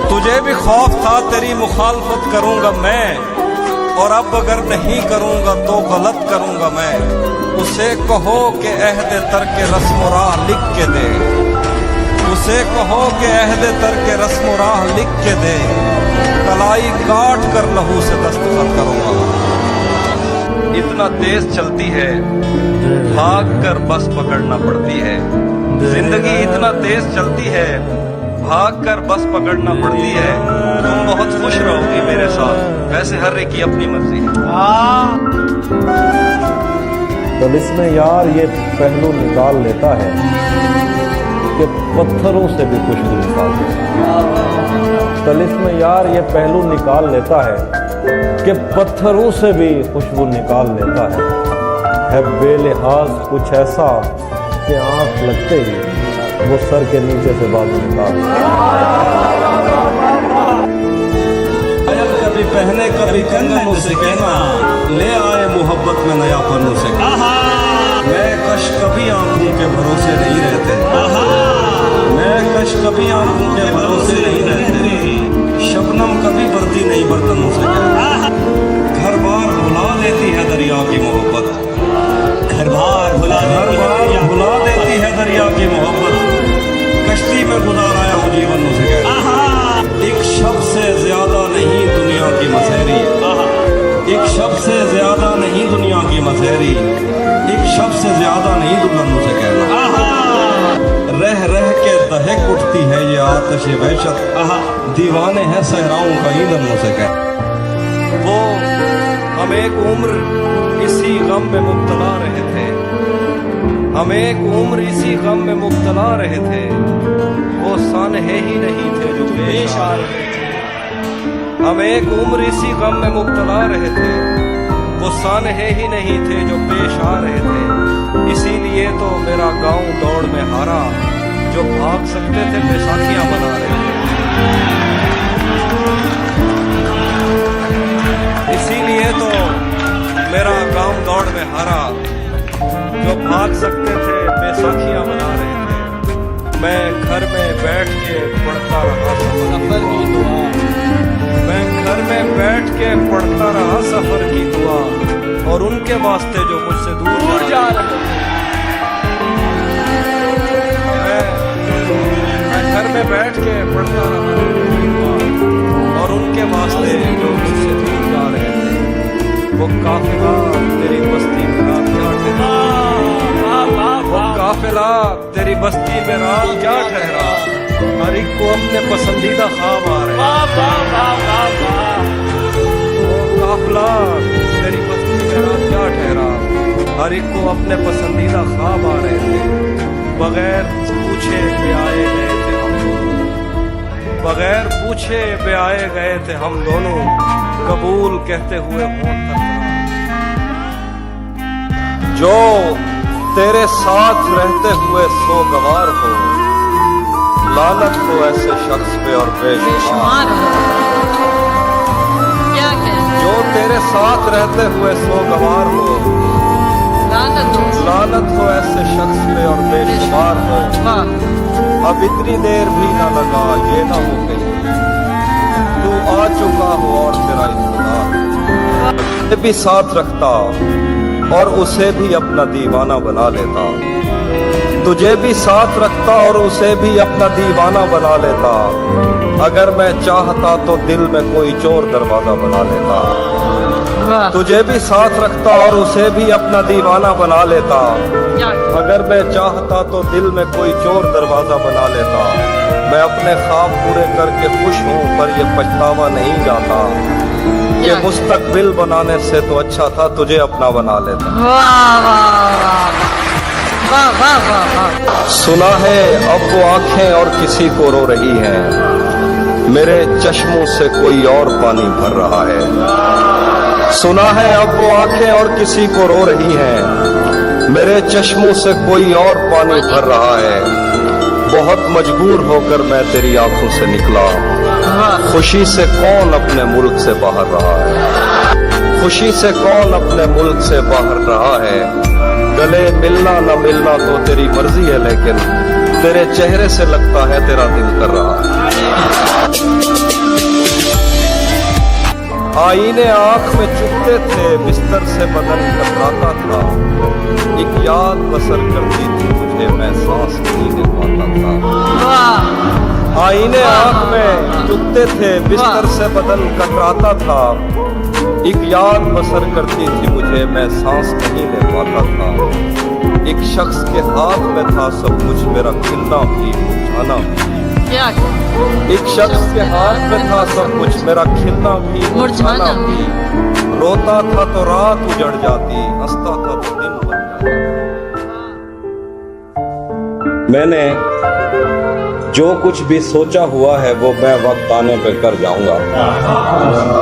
तुझे भी खौफ था, तेरी मुखालफत करूंगा मैं, और अब अगर नहीं करूंगा तो गलत करूंगा मैं। उसे कहो कि अहद तर्क रस्म राह लिख के दे, उसे कहो कि अहद तर्क रस्म राह लिख के दे। कलाई काट कर लहू से दस्तखत करूंगा। इतना तेज चलती है, भाग कर बस पकड़ना पड़ती है। जिंदगी इतना तेज चलती है, भाग कर बस पकड़ना पड़ती है। तुम बहुत खुश रहोगी मेरे साथ, वैसे हर एक की अपनी मर्जी है। तिलिस्म यार ये पहलू निकाल लेता है कि पत्थरों से भी खुशबू निकाल देता है। तिलिस्म यार ये पहलू निकाल लेता है कि पत्थरों से भी खुशबू निकाल लेता है बेलिहाज कुछ ऐसा कि आंख लगते ही वो सर के नीचे से बाजू निकाल कभी पहने कभी कंगनों से कहना ले आए मोहब्बत में नया पन्नों से मैं कश कभी आंखों के भरोसे नहीं रहते मैं कश कभी आंखों के भरोसे नहीं रहते शबनम कभी बढ़ती नहीं बर्तनों से घर बार भुला देती है दरिया की मोहब्बत घर बार भुला देती है दरिया की मोहब्बत कश्ती में गुजार आया हूँ जीवन से एक शब्द से ज्यादा नहीं दुनिया की मसहरी एक शब्द से ज्यादा नहीं दुनिया की मसहरी एक शब्द से ज्यादा नहीं दुल्हनों से कहना रह रह के दहक उठती है ये आतिश वहशत दीवाने हैं सहराओं का ईंधनों से कहना वो हम एक उम्र इसी गम में मुब्तला रहे थे हम एक उम्र इसी गम में मुब्तला रहे थे वो सानहे ही नहीं थे जो पेश आ रहे थे हम एक उम्र इसी गम में मुब्तला रहे थे वो सानहे ही नहीं थे जो पेश आ रहे थे इसीलिए तो मेरा गांव दौड़ में हारा जो भाग सकते थे बैसाखियां बना रहे थे इसीलिए तो मेरा गांव दौड़ में हारा जो भाग सकते थे बैसाखियां बना रहे थे मैं घर में बैठ के पढ़ता रहा सफर की दुआ मैं घर में बैठ के पढ़ता रहा सफर की दुआ और उनके वास्ते जो मुझसे दूर जा रहे थे मैं घर में बैठ के पढ़ता रहा और उनके वास्ते जो मुझसे दूर जा रहे थे वो काफिला तेरी बस्ती में रात क्या ठहरा वो काफिला तेरी बस्ती में रात क्या ठहरा हर एक को अपने पसंदीदा ख्वाब आ रहे वो काफिला तेरी बस्ती में रात क्या ठहरा हर एक को अपने पसंदीदा ख्वाब आ रहे थे बगैर पूछे भी आए गए थे हम दोनों बगैर पूछे भी आए गए थे हम दोनों कबूल कहते हुए होंठ तक जो तेरे साथ रहते हुए सोगवार हो लानत हो ऐसे शख्स पे और बेशुमार क्या कहना जो तेरे साथ रहते हुए सोगवार हो लानत हो ऐसे शख्स पे और बेशुमार हो वाह अब इतनी देर भी ना लगा ये ना हो गई तू आ चुका हो और तेरा इंतजार भी साथ रखता और उसे भी अपना दीवाना बना लेता तुझे भी साथ रखता और उसे भी अपना दीवाना बना लेता अगर मैं चाहता तो दिल में कोई चोर दरवाजा बना लेता वाह तुझे भी साथ रखता और उसे भी अपना दीवाना बना लेता क्या अगर मैं चाहता तो दिल में कोई चोर दरवाजा बना लेता मैं अपने ख्वाब पूरे करके खुश हूँ पर ये पछतावा नहीं जाता ये मुस्तकबिल बनाने से तो अच्छा था तुझे अपना बना लेता वाह वाह वाह वाह वाह वाह सुना है अब वो आंखें और किसी को रो रही हैं मेरे चश्मों से कोई और पानी भर रहा है सुना है अब वो आंखें और किसी को रो रही हैं मेरे चश्मों से कोई और पानी भर रहा है बहुत मजबूर होकर मैं तेरी आंखों से निकला खुशी से कौन अपने मुल्क से बाहर रहा है खुशी से कौन अपने मुल्क से बाहर रहा है गले मिलना न मिलना तो तेरी मर्जी है लेकिन तेरे चेहरे से लगता है तेरा दिल कर रहा है आईने आंख में चुभते थे बिस्तर से बदन कतराता था एक याद बसर करती थी मुझे मैं सांस नहीं ले पाता था वाह आईने आंख में चुभते थे बिस्तर से बदन कतराता था एक याद बसर करती थी मुझे मैं सांस नहीं ले पाता था एक शख्स के हाथ में था सब कुछ मेरा खिलना भी मुरझाना भी क्या एक शख्स के हाथ में था सब कुछ मेरा खिलना भी मुरझाना भी रोता था तो रात उजड़ जाती हंसता था तो दिन बन जाता मैंने जो कुछ भी सोचा हुआ है वो मैं वक्त आने पे कर जाऊंगा।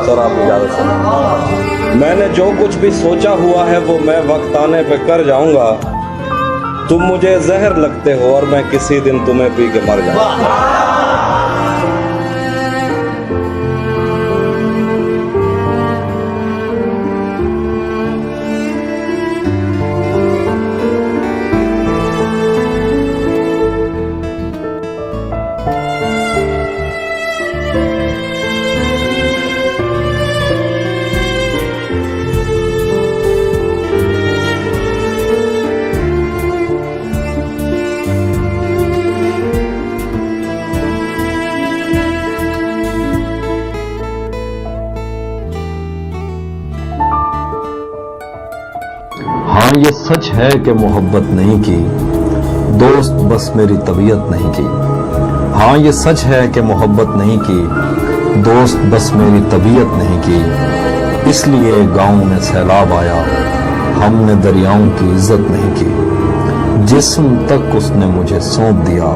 सर आप इजाजत सुनो। मैंने जो कुछ भी सोचा हुआ है वो मैं वक्त आने पे कर जाऊंगा। तुम मुझे जहर लगते हो और मैं किसी दिन तुम्हें पी के मर जाऊंगा। हाँ ये सच है कि मोहब्बत नहीं की, दोस्त बस मेरी तबीयत नहीं की। हाँ ये सच है कि मोहब्बत नहीं की, दोस्त बस मेरी तबीयत नहीं की। इसलिए गांव में सैलाब आया, हमने दरियाओं की इज्जत नहीं की। जिस्म तक उसने मुझे सौंप दिया,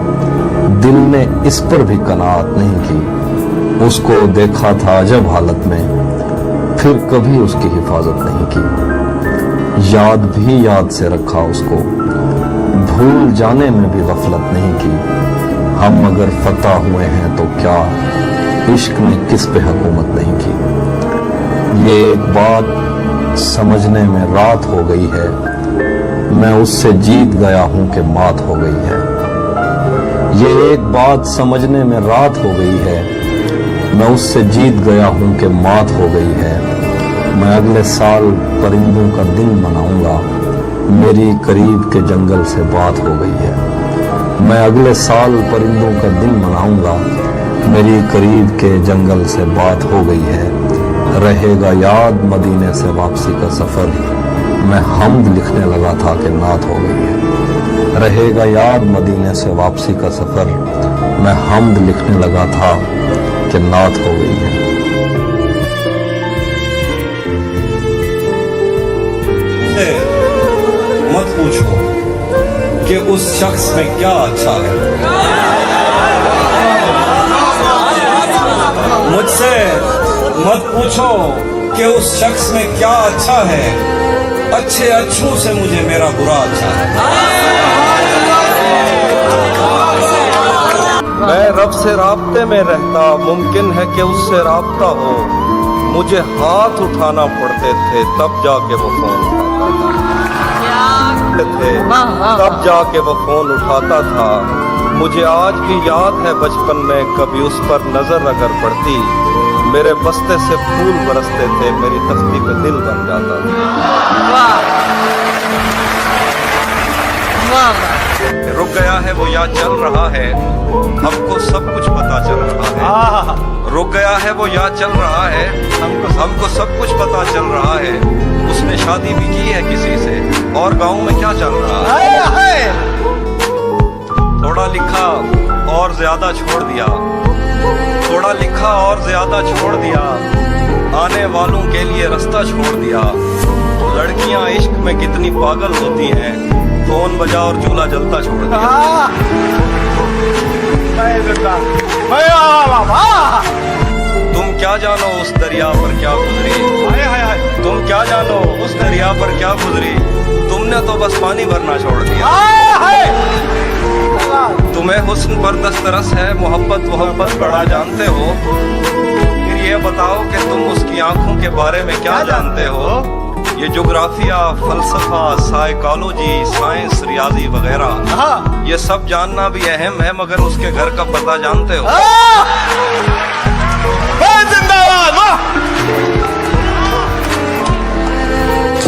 दिल ने इस पर भी कनाअत नहीं की। उसको देखा था अजब हालत में, फिर कभी उसकी हिफाजत नहीं की। याद भी याद से रखा उसको, भूल जाने में भी गफलत नहीं की। हम अगर फतह हुए हैं तो क्या, इश्क ने किस पे हुकूमत नहीं की। ये एक बात समझने में रात हो गई है, मैं उससे जीत गया हूं कि मात हो गई है। ये एक बात समझने में रात हो गई है, मैं उससे जीत गया हूं कि मात हो गई है। मैं अगले साल परिंदों का दिन मनाऊंगा, मेरी करीब के जंगल से बात हो गई है। मैं अगले साल परिंदों का दिन मनाऊंगा, मेरी करीब के जंगल से बात हो गई है। रहेगा याद मदीने से वापसी का सफर, मैं हम्द लिखने लगा था कि नात हो गई है। रहेगा याद मदीने से वापसी का सफर, मैं हम्द लिखने लगा था कि नात हो गई है। मत पूछो कि उस शख्स में क्या अच्छा है। मुझसे मत पूछो कि उस शख्स में क्या अच्छा है। अच्छे अच्छों से मुझे मेरा बुरा अच्छा है। मैं रब से राब्ते में रहता, मुमकिन है कि उससे राब्ता हो। मुझे हाथ उठाना पड़ते थे तब जाके वो फोन उठाता था, तब जाके वो फोन उठाता था। मुझे आज भी याद है बचपन में कभी उस पर नजर अगर पड़ती, मेरे बस्ते से फूल बरसते थे, मेरी तख्ती पे दिल बन जाता था। रुक गया है वो या चल रहा है, हमको सब कुछ पता चल रहा है। रुक गया है वो या चल रहा है, हमको सब कुछ पता चल रहा है। उसने शादी भी की है किसी से, और गांव में क्या चल रहा है। थोड़ा लिखा और ज्यादा छोड़ दिया, थोड़ा लिखा और ज्यादा छोड़ दिया। आने वालों के लिए रास्ता छोड़ दिया। लड़कियां इश्क में कितनी पागल होती हैं, फोन बजा और चूल्हा जलता छोड़ दिया। तुम क्या जानो उस दरिया पर क्या गुजरी, तुम क्या जानो उस दरिया पर क्या गुजरी। तुमने तो बस पानी भरना छोड़ दिया। तुम्हें हुस्न पर दस्तरस है, मोहब्बत बड़ा जानते हो। फिर ये बताओ कि तुम उसकी आंखों के बारे में क्या जानते हो। ये जोग्राफिया, फलसफा, साइकोलॉजी, साइंस, रियाजी वगैरह, ये सब जानना भी अहम है, मगर उसके घर का पता जानते हो।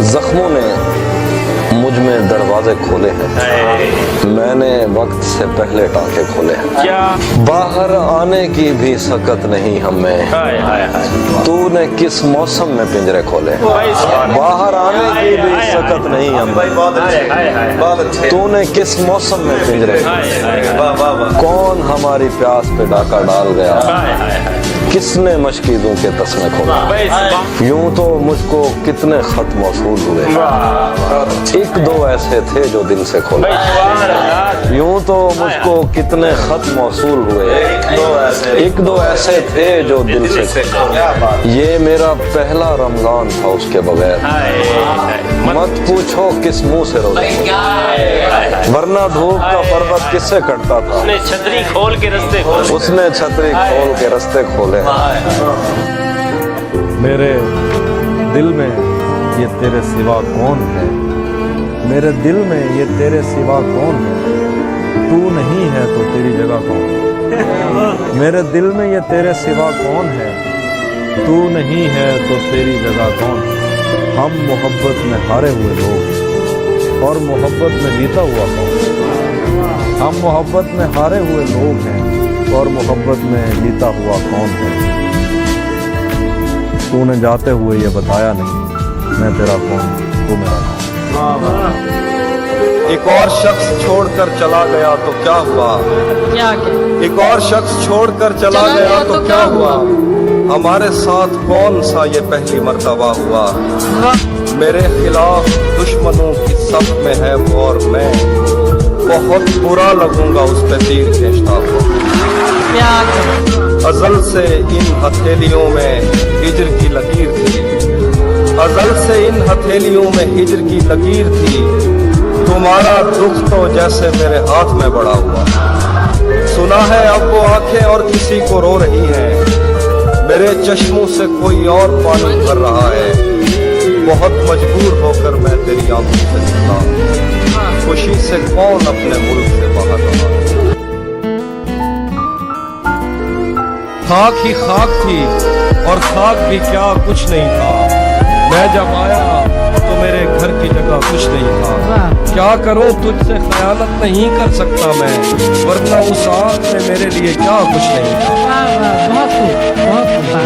जख्मों ने मुझ में दरवाजे खोले हैं, मैंने वक्त से पहले टाँके खोले हैं। बाहर आने की भी सकत नहीं हमें, तूने किस मौसम में पिंजरे खोले। बाहर आने की भी सकत नहीं हमें, तूने किस मौसम में पिंजरे। कौन हमारी प्यास पे डाका डाल गया, किसने मशकीदों के तस्मे खोले यूं तो मुझको कितने खत मौसूल हुए एक दो ऐसे थे जो दिल से खोले यूं तो मुझको कितने खत मौसूल हुए एक दो ऐसे थे जो दिल से खोले ये मेरा पहला रमजान था उसके बगैर मत पूछो किस मुंह से रोजा वरना धूप का पर्वत किससे कटता था उसने छतरी खोल के रास्ते खोले उसने छतरी खोल के रास्ते खोले मेरे दिल में ये तेरे सिवा कौन है मेरे दिल में ये तेरे सिवा कौन है तू नहीं है तो तेरी जगह कौन है मेरे दिल में ये तेरे सिवा कौन है तू नहीं है तो तेरी जगह कौन है हम मोहब्बत में हारे हुए लोग और मोहब्बत में जीता हुआ कौन हम मोहब्बत में हारे हुए लोग हैं और मोहब्बत में जीता हुआ कौन है तूने जाते हुए ये बताया नहीं मैं तेरा कौन तू मेरा कौन एक और शख्स छोड़कर चला गया तो क्या हुआ क्या एक और शख्स छोड़कर चला गया तो क्या हुआ हमारे साथ कौन सा ये पहली मर्तबा हुआ मेरे खिलाफ दुश्मनों की सफ में है और मैं बहुत बुरा लगूंगा उस पे तीर खींचता हुआ अजल से इन हथेलियों में हिजर की लकीर थी अजल से इन हथेलियों में हिजर की लकीर थी तुम्हारा दुख तो जैसे मेरे हाथ में बड़ा हुआ सुना है अब वो आंखें और किसी को रो रही हैं मेरे चश्मों से कोई और पानी भर रहा है बहुत मजबूर होकर मैं तेरी आंखों से निकला खुशी से कौन अपने मुल्क से बाहर रहा है खाक ही खाक थी और खाक भी क्या कुछ नहीं था मैं जब आया तो मेरे घर की जगह कुछ नहीं था क्या करूं तुझसे खयानत नहीं कर सकता मैं वरना उस आग में मेरे लिए क्या कुछ नहीं था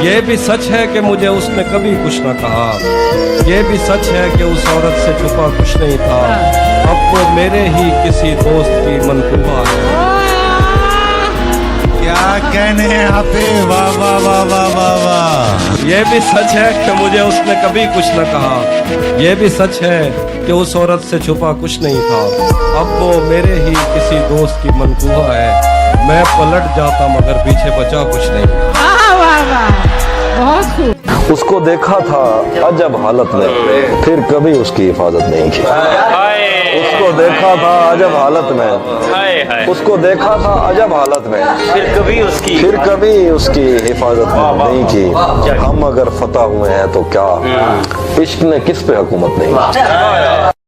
ये भी सच है कि मुझे उसने कभी कुछ न कहा ये भी सच है कि उस औरत से छुपा कुछ नहीं था अब वो मेरे ही किसी दोस्त की मनकूबा है क्या कहने यहाँ पे वाह वाह वाह वाह वाह वाह ये भी सच है कि मुझे उसने कभी कुछ न कहा ये भी सच है कि उस औरत से छुपा कुछ नहीं था अब वो मेरे ही किसी दोस्त की मनकूबा है मैं पलट जाता मगर पीछे बचा कुछ नहीं उसको देखा था अजब हालत में फिर कभी उसकी हिफाजत नहीं की उसको देखा था अजब हालत में उसको देखा था अजब हालत में फिर कभी उसकी हिफाजत नहीं की हम अगर फतह हुए हैं तो क्या इश्क ने किस पे हुकूमत नहीं की